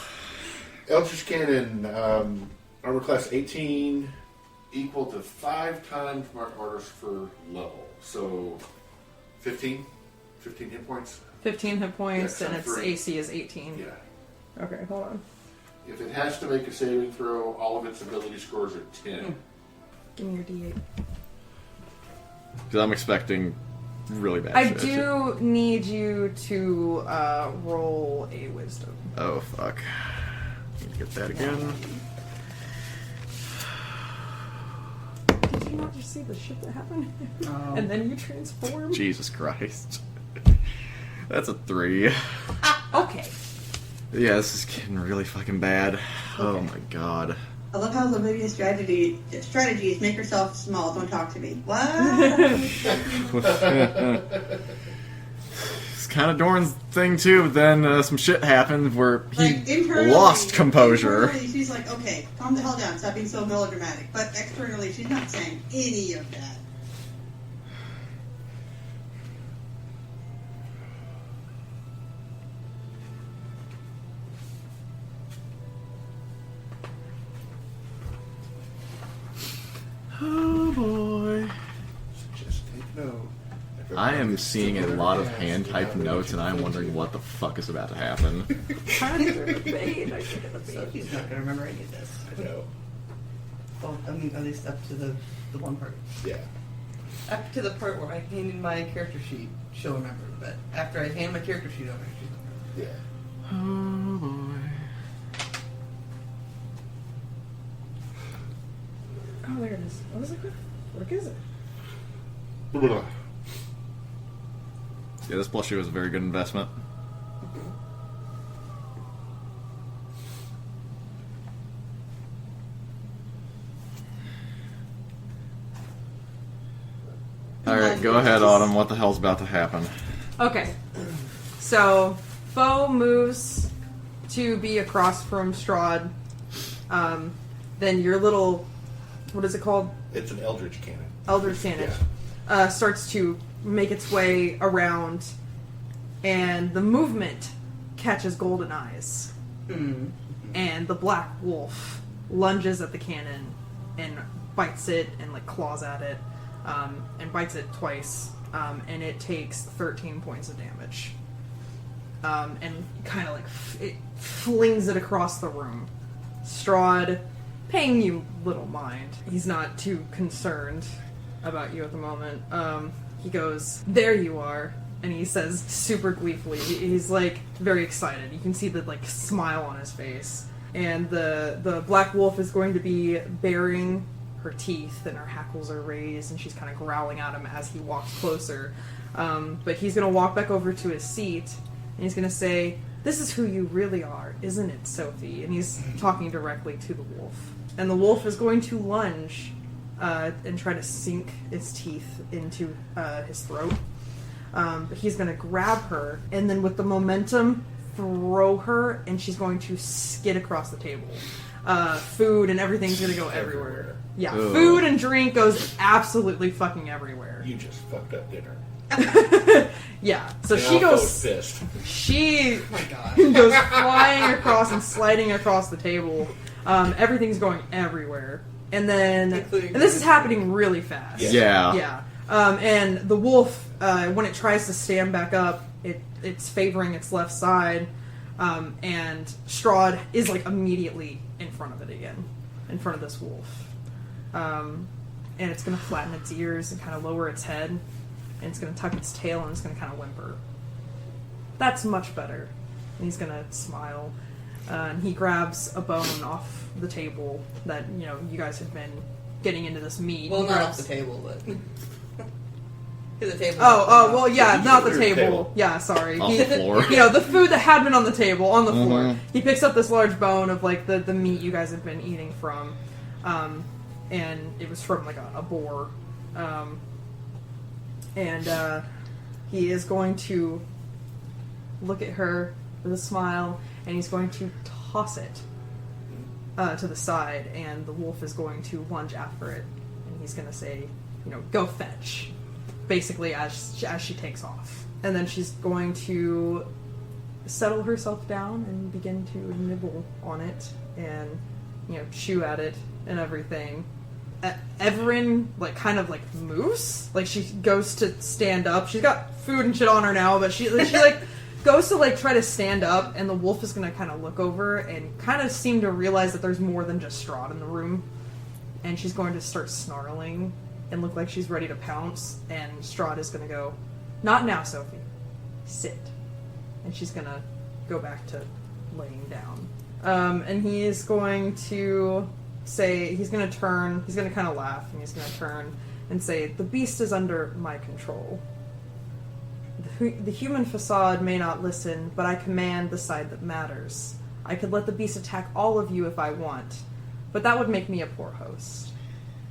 Eldritch Cannon, armor class 18, equal to 5 times mark orders for level. So 15 hit points. 15 hit points, Yeah, and its for- AC is 18. Yeah. Okay, hold on. If it has to make a saving throw, all of its ability scores are 10. Give me your D8. Because I'm expecting really bad I shit. do need you to roll a wisdom. Oh, fuck. Need to get that again. Did you not just see the shit that happened? And then you transform? Jesus Christ. That's a 3. Okay. Yeah, this is getting really fucking bad. Oh my god. I love how Lavinia's strategy is make yourself small, don't talk to me. What? It's kind of Dorn's thing too, but then some shit happened where he internally- lost composure. Internally, she's like, okay, calm the hell down, stop being so melodramatic. But externally, she's not saying any of that. Oh boy. Just take note. I am seeing a lot of hand-typed notes, and I'm wondering what the fuck is about to happen. Sophie's not gonna remember any of this. I know. Well, I mean, at least up to the one part. Yeah. Up to the part where I hand in my character sheet, she'll remember. But after I hand my character sheet over, she's not Yeah. Oh boy. Oh, there it is. What is it? What is it? Yeah, this plushie was a very good investment. Alright, go ahead, Autumn. What the hell's about to happen? Okay. So, Foe moves to be across from Strahd. Then your little... What is it called? It's an Eldritch Cannon. Eldritch Cannon. Starts to make its way around, and the movement catches Golden Eyes. And the Black Wolf lunges at the cannon and bites it and like claws at it, and bites it twice, and it takes 13 points of damage. And kind of like it flings it across the room. Strahd, paying you little mind. He's not too concerned about you at the moment. He goes, "There you are," and he says super gleefully. He's like very excited. You can see the like smile on his face. And the Black Wolf is going to be baring her teeth, and her hackles are raised, and she's kind of growling at him as he walks closer. But he's going to walk back over to his seat, and he's going to say, "This is who you really are, isn't it, Sophie?" And he's talking directly to the wolf. And the wolf is going to lunge and try to sink its teeth into his throat. But he's going to grab her, and then with the momentum, throw her, and she's going to skid across the table. Food and everything's going to go everywhere. Yeah, Ugh. food and drink goes absolutely fucking everywhere. You just fucked up dinner. Yeah, so And she Alpha was goes... pissed. She Oh my god. goes flying across and sliding across the table. Everything's going everywhere. And then... Including And this is happening really fast. Yeah. Yeah. And the wolf, when it tries to stand back up, it's favoring its left side. And Strahd is like immediately in front of it again. In front of this wolf. And it's going to flatten its ears and kind of lower its head. And it's going to tuck its tail and it's going to kind of whimper. That's much better. And he's going to smile. And he grabs a bone off the table that, you know, you guys had been getting into this meat. Well, He not off grabs- the table, but. The table. well, yeah, You not the threw the table. table. Yeah, sorry. Off the floor. You know, the food that had been on the table, on the floor. Mhm. He picks up this large bone of, like, the meat you guys have been eating from. And it was from, like, a boar. And he is going to look at her with a smile, and he's going to toss it to the side, and the wolf is going to lunge after it, and he's going to say, go fetch, basically as she takes off. And then she's going to settle herself down and begin to nibble on it and, chew at it and everything. Everin, kind of moves. She goes to stand up. She's got food and shit on her now, but she goes to try to stand up, and the wolf is gonna kind of look over and kind of seem to realize that there's more than just Strahd in the room, and she's going to start snarling and look like she's ready to pounce, and Strahd is gonna go, "Not now, Sophie. Sit." And she's gonna go back to laying down. And he is going to say, he's gonna turn, he's gonna kind of laugh, and he's gonna turn and say, "The beast is under my control. The human facade may not listen, but I command the side that matters. I could let the beast attack all of you if I want, but that would make me a poor host."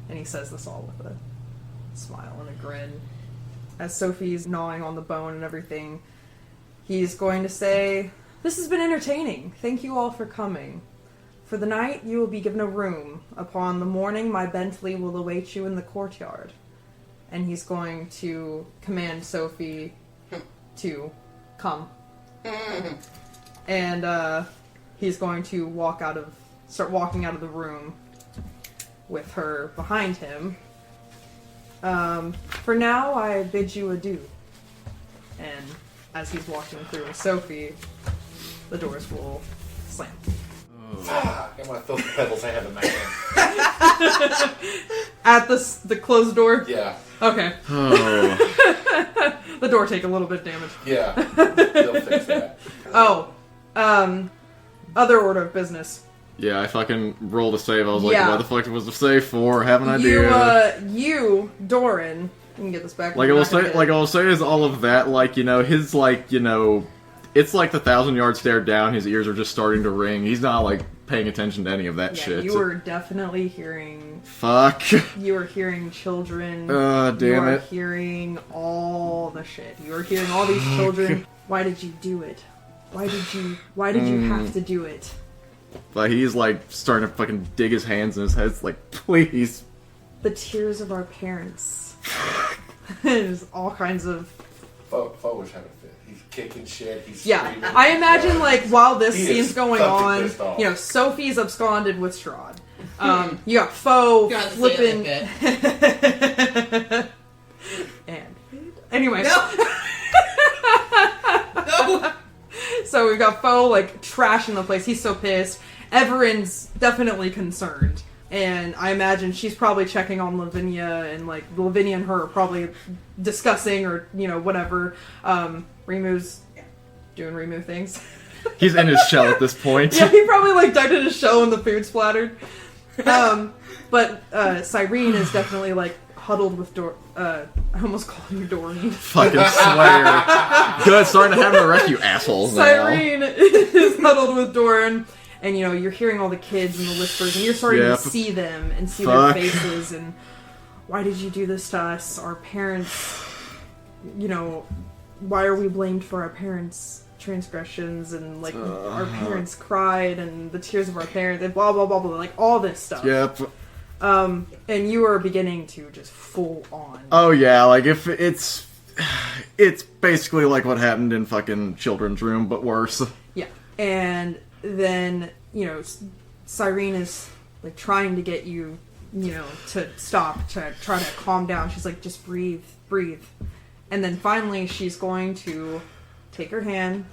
And he says this all with a smile and a grin. As Sophie's gnawing on the bone and everything, he's going to say, "This has been entertaining. Thank you all for coming. For the night, you will be given a room. Upon the morning, my Bentley will await you in the courtyard." And he's going to command Sophie to come. And he's going to start walking out of the room with her behind him. "For now, I bid you adieu." And as he's walking through with Sophie, the doors will slam. I'm gonna throw the pebbles I have in my hand. At the closed door? Yeah. Okay. Oh. The door take a little bit of damage. Yeah. They'll fix that. Oh. Other order of business. Yeah, I fucking rolled a save. I was like, Yeah. what the fuck was the save for? I have an idea. You, Doran, you can get this back. I will say is all of that, his, it's like the 1,000-yard stare down, his ears are just starting to ring. He's not, paying attention to any of that shit. You were definitely hearing... Fuck. You were hearing children. Damn you were it. hearing all the shit. You were hearing all these children. Why did you do it? Why did you have to do it? But he's, starting to fucking dig his hands in his head. It's like, please. The tears of our parents. There's all kinds of... Fo was having a fit. He's kicking shit. He's Yeah, screaming. I imagine while this He scene's is going fucking on, pissed off. Sophie's absconded with Strahd. You got Fo Gotta say flipping. it like And anyway, No. so we've got Fo trashing the place. He's so pissed. Everin's definitely concerned. And I imagine she's probably checking on Lavinia, and Lavinia and her are probably discussing or whatever. Remu's doing Remu things. He's in his shell at this point. Yeah, he probably dug in his shell and the food splattered. But Cyrene is definitely huddled with I almost called you Doreen. Fucking swear. Good, starting to have to arrest you assholes now. Cyrene is huddled with Doran. And, you're hearing all the kids and the whispers, and you're starting to see them and see their faces, and why did you do this to us? Our parents, why are we blamed for our parents' transgressions? And, our parents cried, and the tears of our parents, and blah, blah, blah, blah, all this stuff. Yep. And you are beginning to just full on. Oh, yeah, if it's basically what happened in fucking Children's Room, but worse. Yeah. And then, Cyrene is, trying to get you, to stop, to try to calm down. She's like, just breathe. And then finally she's going to take her hand,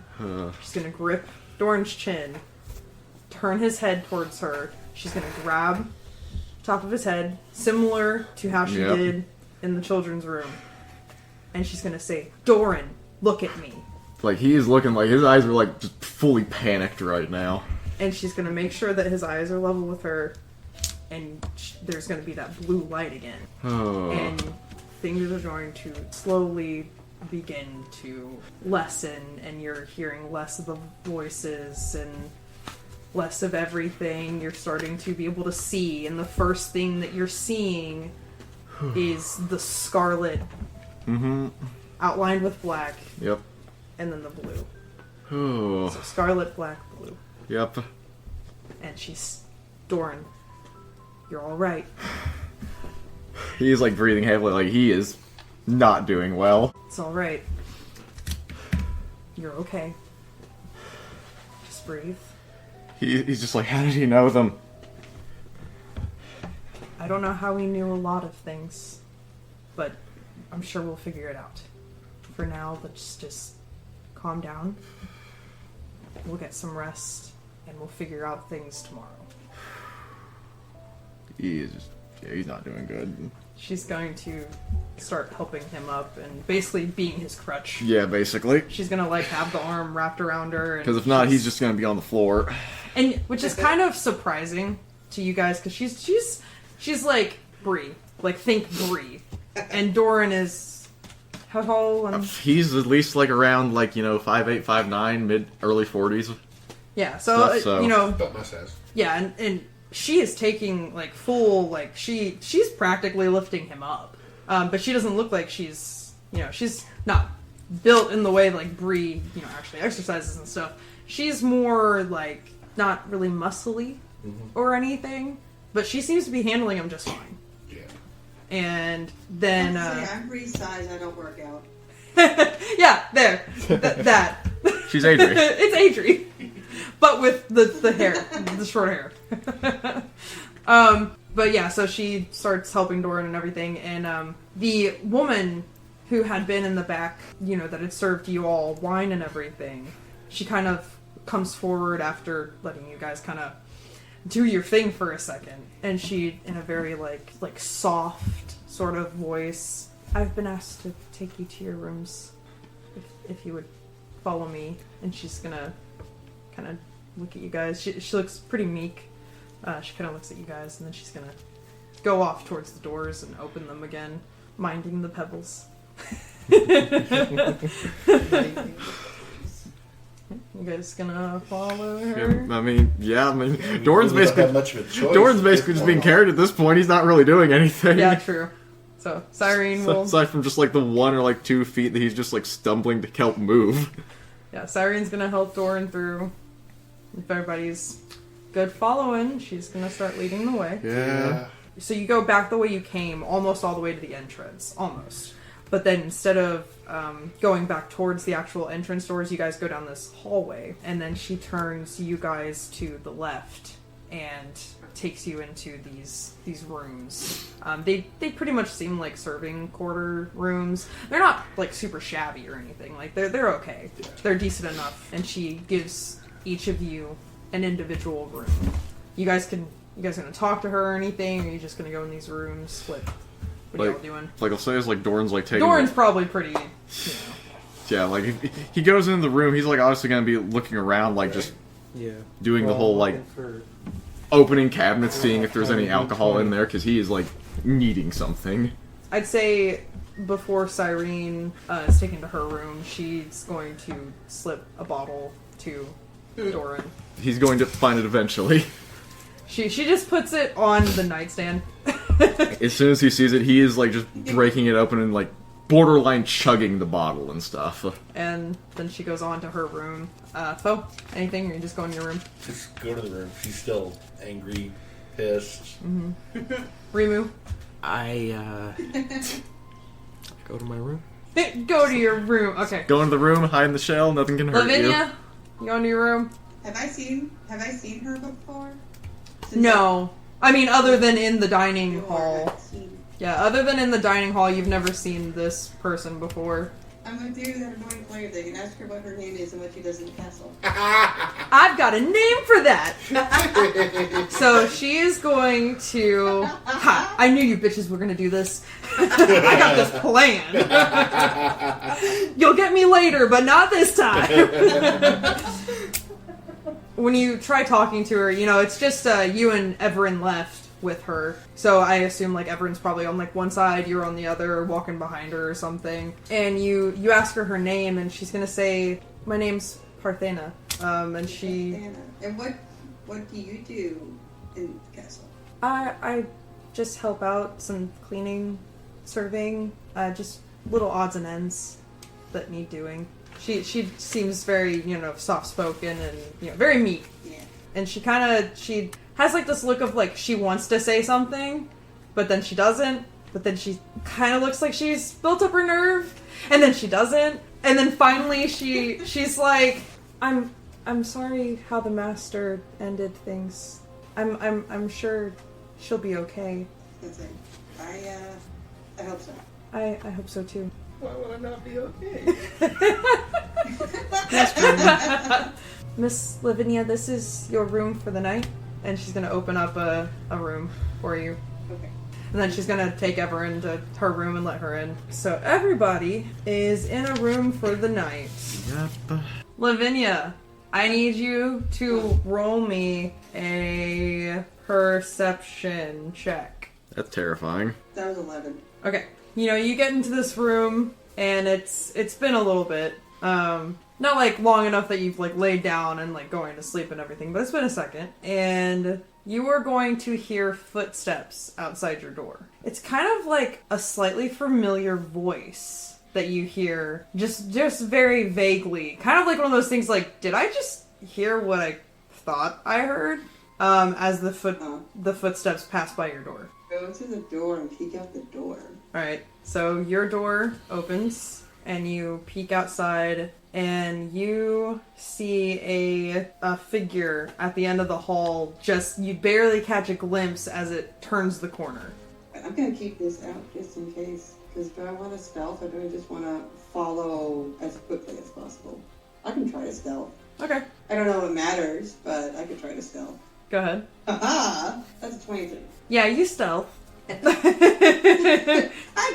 she's going to grip Doran's chin, turn his head towards her. She's going to grab top of his head, similar to how she did in the Children's Room. And she's going to say, "Doran, look at me." He is looking his eyes are just fully panicked right now. And she's going to make sure that his eyes are level with her, and there's going to be that blue light again. Oh. And things are going to slowly begin to lessen, and you're hearing less of the voices and less of everything. You're starting to be able to see, and the first thing that you're seeing is the scarlet outlined with black. Yep. And then the blue. Oh. So scarlet, black, blue. Yep. And Doran, you're all right. He's like breathing heavily, like he is not doing well. It's all right. You're okay. Just breathe. He's just like, how did he know them? I don't know how he knew a lot of things, but I'm sure we'll figure it out. For now, let's just calm down. We'll get some rest, and we'll figure out things tomorrow. He's not doing good. She's going to start helping him up and basically being his crutch. Yeah, basically. She's gonna like have the arm wrapped around her. Because if not, he's just gonna be on the floor. And which is kind of surprising to you guys because she's like Bree, like think Bree, and Doran is how tall? He's at least like around like 5'8", 5'9", early 40s. Yeah, so About my size. Yeah, and she is taking like full like she's practically lifting him up, but she doesn't look like she's not built in the way like Bree actually exercises and stuff. She's more like not really muscly or anything, but she seems to be handling him just fine. Yeah. And then I'm Bree's size. I don't work out. yeah, there, that. She's Adri. It's Adri, but with the hair, the short hair. But yeah, so she starts helping Doran and everything, and the woman who had been in the back, that had served you all wine and everything, she kind of comes forward after letting you guys kind of do your thing for a second, and she, in a very like soft sort of voice, I've been asked to take you to your rooms, if you would follow me. And she's gonna kind of look at you guys. She looks pretty meek. She kind of looks at you guys, and then she's gonna go off towards the doors and open them again, minding the pebbles. You guys gonna follow her? Doran's basically much of a choice. Doran's basically just being carried at this point. He's not really doing anything. Yeah, true. So Cyrene will. Aside from just like the 1 or 2 feet that he's just like stumbling to help move. Yeah, Cyrene's gonna help Doran through. If everybody's good following, she's gonna start leading the way. Yeah. So you go back the way you came, almost all the way to the entrance, almost. But then instead of going back towards the actual entrance doors, you guys go down this hallway, and then she turns you guys to the left and takes you into these rooms. They pretty much seem like serving quarter rooms. They're not like super shabby or anything. Like they're okay. They're decent enough. And she gives each of you an individual room. You guys gonna talk to her or anything? Or are you just gonna go in these rooms? What are y'all doing? Like I'll say, it's like Doran's like taking. Doran's probably pretty. Yeah, like he goes into the room. He's like obviously gonna be looking around, like just doing the whole like opening cabinets, seeing if there's any alcohol in there, because he is like needing something. I'd say before Cyrene is taken to her room, she's going to slip a bottle to Doran. He's going to find it eventually. She just puts it on the nightstand. As soon as he sees it, he is like just breaking it open and like borderline chugging the bottle and stuff. And then she goes on to her room. Fo, anything? Or you just go in your room? Just go to the room. She's still angry, pissed. Rimu? I go to my room. Go to your room. Okay. Go into the room, hide in the shell, nothing can hurt Lavinia, you go into your room? Have I seen her before? No. I mean, other than in the dining hall. Seen. Yeah, other than in the dining hall, you've never seen this person before. I'm gonna do that annoying player thing and ask her what her name is and what she does in the castle. I've got a name for that! So she is going to... Ha! I knew you bitches were gonna do this. I got this plan. You'll get me later, but not this time. When you try talking to her, it's just you and Everin left with her. So I assume like Everin's probably on like one side, you're on the other, walking behind her or something. And you ask her her name, and she's gonna say, "My name's Parthena." And she. Parthena. And what do you do in the castle? I just help out, some cleaning, serving, just little odds and ends that need doing. She seems very, soft-spoken and, very meek. Yeah. and she has like this look of like she wants to say something, but then she doesn't. But then she kind of looks like she's built up her nerve, and then she doesn't. And then finally she's like, I'm sorry how the master ended things. I'm sure she'll be okay. That's it. I hope so. I hope so too. Why would I not be okay? Miss Lavinia, this is your room for the night, and she's gonna open up a room for you. Okay. And then she's gonna take Ever into her room and let her in. So everybody is in a room for the night. Yep. Lavinia, I need you to roll me a perception check. That's terrifying. That was 11. Okay. You know, you get into this room, and it's been a little bit. Not like long enough that you've like laid down and like going to sleep and everything, but it's been a second. And you are going to hear footsteps outside your door. It's kind of like a slightly familiar voice that you hear, just very vaguely. Kind of like one of those things like, did I just hear what I thought I heard? As the footsteps pass by your door. Go to the door and peek out the door. Alright, so your door opens, and you peek outside, and you see a figure at the end of the hall. Just, you barely catch a glimpse as it turns the corner. I'm gonna keep this out just in case. Because do I want to stealth or do I just want to follow as quickly as possible? I can try to stealth. Okay, I don't know if it matters, but I could try to stealth. go ahead. Haha! That's a 23. Yeah, you stealth. I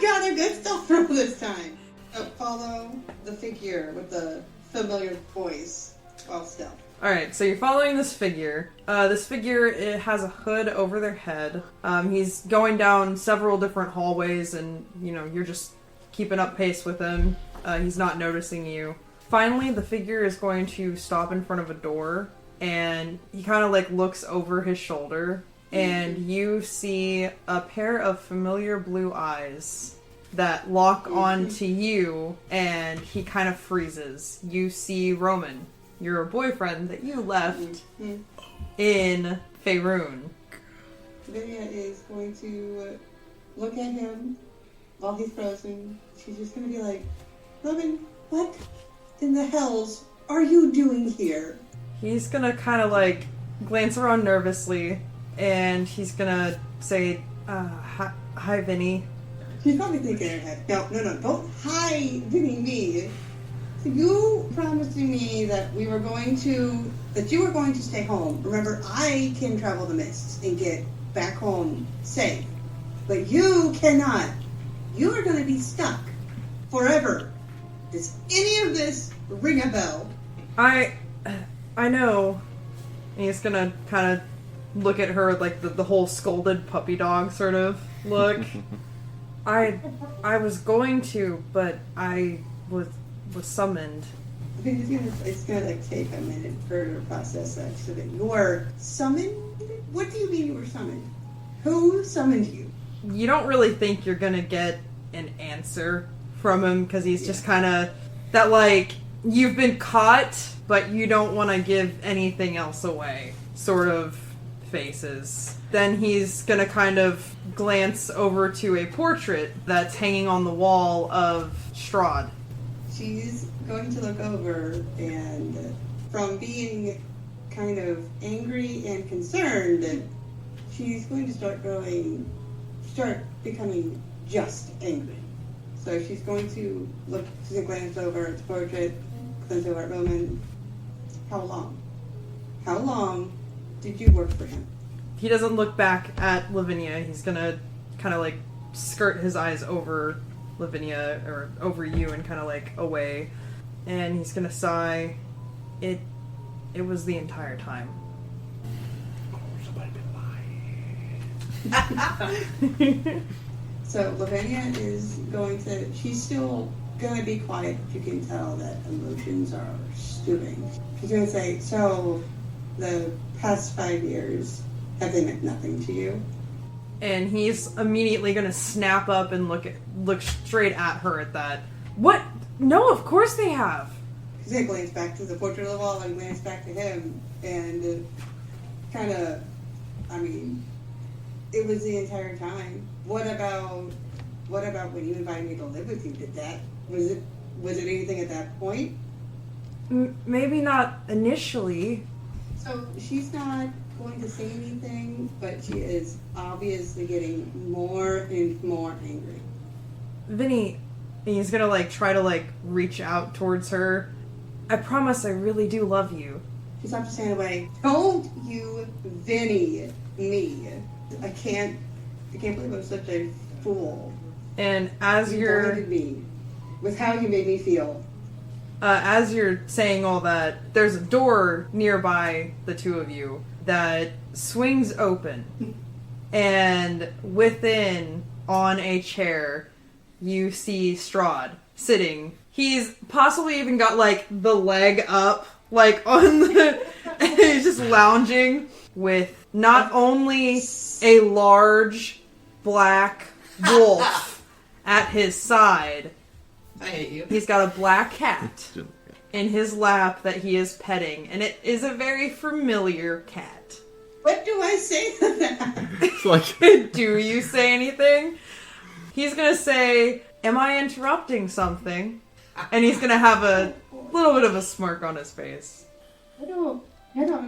got a good stealth roll this time. So follow the figure with the familiar voice while stealth. Alright, so you're following this figure. It has a hood over their head. He's going down several different hallways, and, you know, you're just keeping up pace with him. He's not noticing you. Finally, the figure is going to stop in front of a door, and he kind of, like, looks over his shoulder, and you see a pair of familiar blue eyes that lock on to you, and he kind of freezes. You see Roman, your boyfriend that you left in Faerun. Lydia is going to look at him while he's frozen. She's just going to be like, Roman, what in the hells are you doing here? He's gonna kind of like glance around nervously, and he's gonna say, hi, Vinny. She's probably thinking in her head, no, don't hi, Vinny, me. So you promised me that you were going to stay home. Remember, I can travel the mists and get back home safe. But you cannot. You are going to be stuck forever. Does any of this ring a bell? I know. And he's gonna kind of look at her with like the whole scolded puppy dog sort of look. I was going to, but I was summoned. I think it's gonna like take a minute for her to process that. So that you were summoned? What do you mean you were summoned? Who summoned you? You don't really think you're gonna get an answer from him, because he's just kind of that like, you've been caught, but you don't want to give anything else away sort of faces. Then he's gonna kind of glance over to a portrait that's hanging on the wall of Strahd. She's going to look over, and from being kind of angry and concerned, she's going to start becoming just angry. So she's going to glance over at the portrait, glance over at Roman. How long did you work for him? He doesn't look back at Lavinia. He's gonna kind of like skirt his eyes over Lavinia, or over you, and kind of like away. And he's gonna sigh. It was the entire time. Somebody been lying. So Lavinia is she's still going to be quiet, but you can tell that emotions are stewing. She's going to say, so the past 5 years, have they meant nothing to you? And he's immediately gonna snap up and look straight at her at that. What? No, of course they have. She's going to glance back to the portrait of the wall and glance back to him, and kind of, I mean, it was the entire time. What about when you invited me to live with you? Was it anything at that point? Maybe not initially. So she's not going to say anything, but she is obviously getting more and more angry. Vinny, he's gonna like try to like reach out towards her. I promise I really do love you. She stopped to stand away. Don't you Vinny me. I can't believe I'm such a fool. And as You you're blinded me with how you made me feel. as you're saying all that, there's a door nearby the two of you that swings open, and within, on a chair, you see Strahd sitting. He's possibly even got like the leg up, like on the. He's just lounging with not only a large black wolf at his side. I hate you. He's got a black cat in his lap that he is petting, and it is a very familiar cat. What do I say to that? It's like, Do you say anything? He's gonna say, "Am I interrupting something?" And he's gonna have a little bit of a smirk on his face. I don't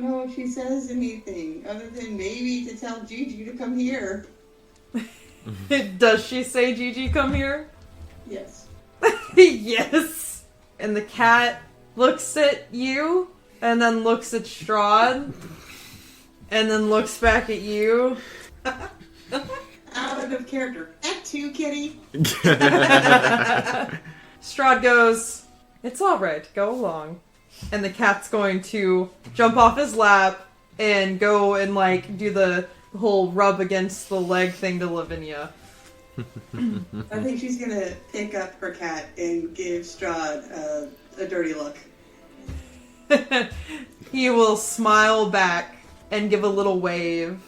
know if she says anything other than maybe to tell Gigi to come here. Does she say, "Gigi, come here"? Yes. Yes. And the cat looks at you, and then looks at Strahd, and then looks back at you. Out of character. Act 2, kitty. Strahd goes, "It's alright, go along." And the cat's going to jump off his lap and go and like do the whole rub against the leg thing to Lavinia. I think she's gonna pick up her cat and give Strahd a dirty look. He will smile back and give a little wave.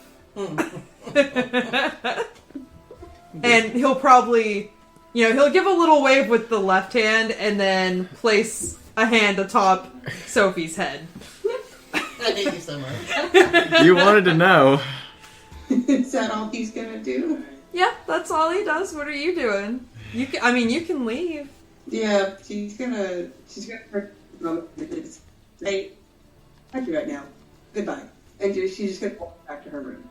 And he'll probably, he'll give a little wave with the left hand and then place a hand atop Sophie's head. I hate you so much. you wanted to know. Is that all he's gonna do? Yeah, that's all he does. What are you doing? You can leave. Yeah, she's gonna hey, I do right now. Goodbye. And she's just gonna walk back to her room.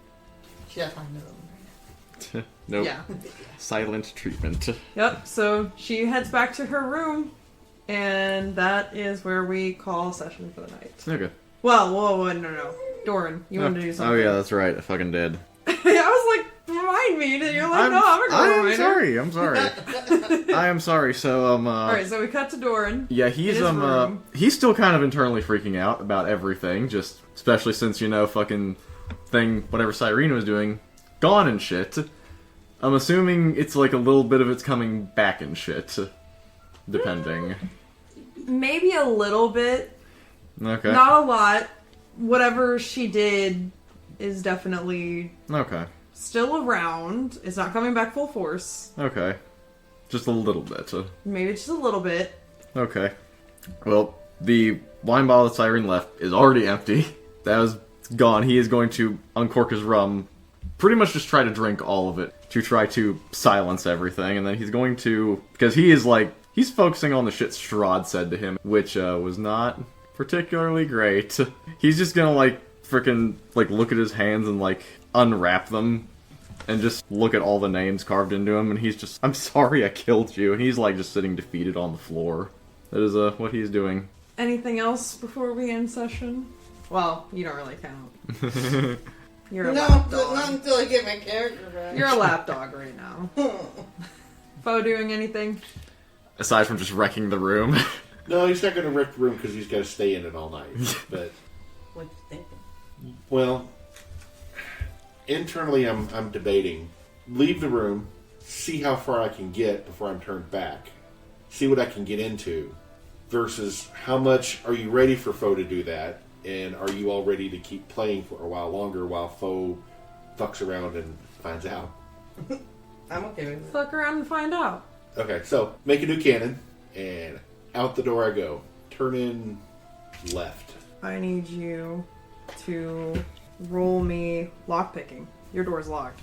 She has fine to Nope. Yeah. Silent treatment. Yep, so she heads back to her room, and that is where we call session for the night. Okay. Well, whoa, no. Doran, you wanted to do something. Oh yeah, that's right. I fucking did. I was like, remind me, and you're like, no, I'm gonna remind her. I'm sorry. I am sorry. So Alright, so we cut to Doran. yeah, he's in his room. he's still kind of internally freaking out about everything, just especially since fucking thing whatever Cyrene was doing gone and shit. I'm assuming it's like a little bit of it's coming back and shit, depending. Maybe a little bit. Okay. Not a lot. Whatever she did is definitely Okay. still around. It's not coming back full force. Okay. Just a little bit. Maybe just a little bit. Okay. Well, the wine bottle that Siren left is already empty. That was gone. He is going to uncork his rum, pretty much just try to drink all of it to try to silence everything, and then he's going to, because he's focusing on the shit Strahd said to him, which was not particularly great. He's just gonna freaking look at his hands and unwrap them and just look at all the names carved into him, and he's just, "I'm sorry I killed you," and he's just sitting defeated on the floor. That is what he's doing. Anything else before we end session? Well, you don't really count. You're a No, lapdog. not until I get my character back. You're a lapdog right now. Foe doing anything? Aside from just wrecking the room. No, he's not going to wreck the room because he's got to stay in it all night. But, What you thinking? well, internally I'm debating. Leave the room, see how far I can get before I'm turned back. See what I can get into. Versus how much are you ready for Foe to do that? And are you all ready to keep playing for a while longer while Foe fucks around and finds out? I'm okay with it. Fuck around and find out. Okay, so make a new cannon, and out the door I go. Turn in left. I need you to roll me lockpicking. Your door's locked.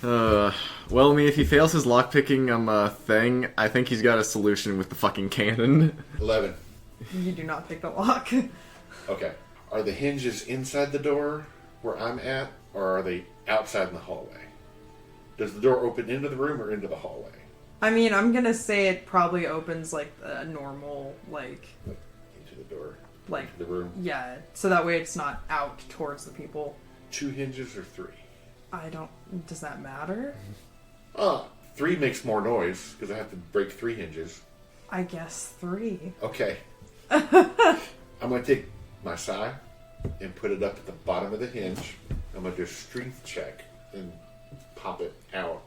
Well, I mean, if he fails his lockpicking thing, I think he's got a solution with the fucking cannon. 11. You do not pick the lock. Okay. Are the hinges inside the door where I'm at, or are they outside in the hallway? Does the door open into the room or into the hallway? I mean, I'm gonna say it probably opens like a normal, like Into the door. Like- Into the room. yeah, so that way it's not out towards the people. 2 hinges or 3? I don't. Does that matter? 3 makes more noise because I have to break 3 hinges. I guess 3. Okay. I'm going to take my sai and put it up at the bottom of the hinge. I'm going to do a strength check and pop it out.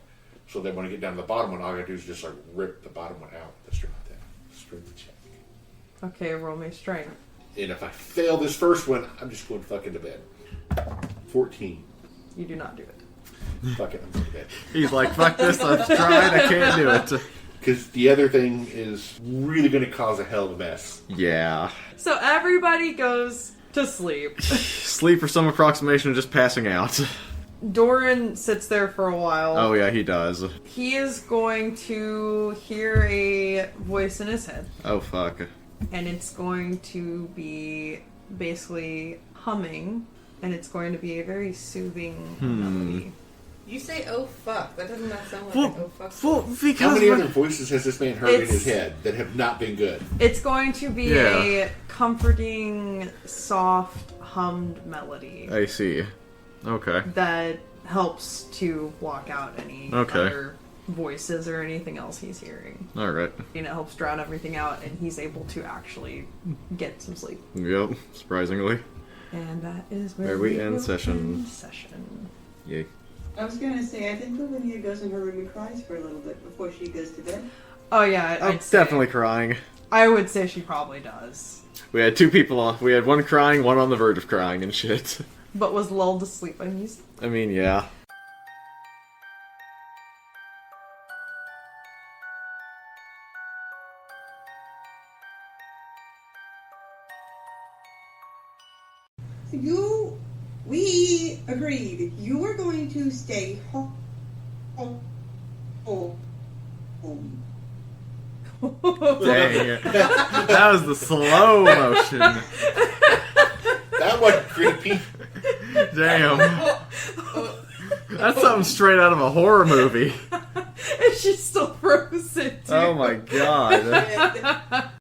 So that when I get down to the bottom one, all I got to do is just like rip the bottom one out. That's right there. Strength check. Okay, roll me strength. And if I fail this first one, I'm just going fucking to bed. 14. You do not do it. Fuck it, I'm going to bed. He's like, fuck this, I've tried, I can't do it. Because the other thing is really going to cause a hell of a mess. Yeah. So everybody goes to sleep. Sleep or some approximation of just passing out. Doran sits there for a while. Oh yeah, he does. He is going to hear a voice in his head. Oh fuck. And it's going to be basically humming. And it's going to be a very soothing melody. You say, oh fuck. That does not sound like Well, an oh fuck. well, song. because How many other voices has this man heard in It's- his head that have not been good? It's going to be Yeah. a comforting, soft, hummed melody I see. Okay. that helps to block out any Okay. other voices or anything else he's hearing. Alright. And it helps drown everything out, and he's able to actually get some sleep. Yep, surprisingly. And that is where Where we will end session. end session. Yay. I was gonna say, I think Lavinia goes in her room and cries for a little bit before she goes to bed. Oh yeah, I'm I'd say- definitely crying. I would say she probably does, We had 2 people on. We had one crying, one on the verge of crying and shit. but was lulled to sleep by music. I mean, yeah. We agreed you were going to stay home. Dang it. That was the slow motion. That wasn't creepy. Damn. That's something straight out of a horror movie. And she's still frozen too. Oh my god.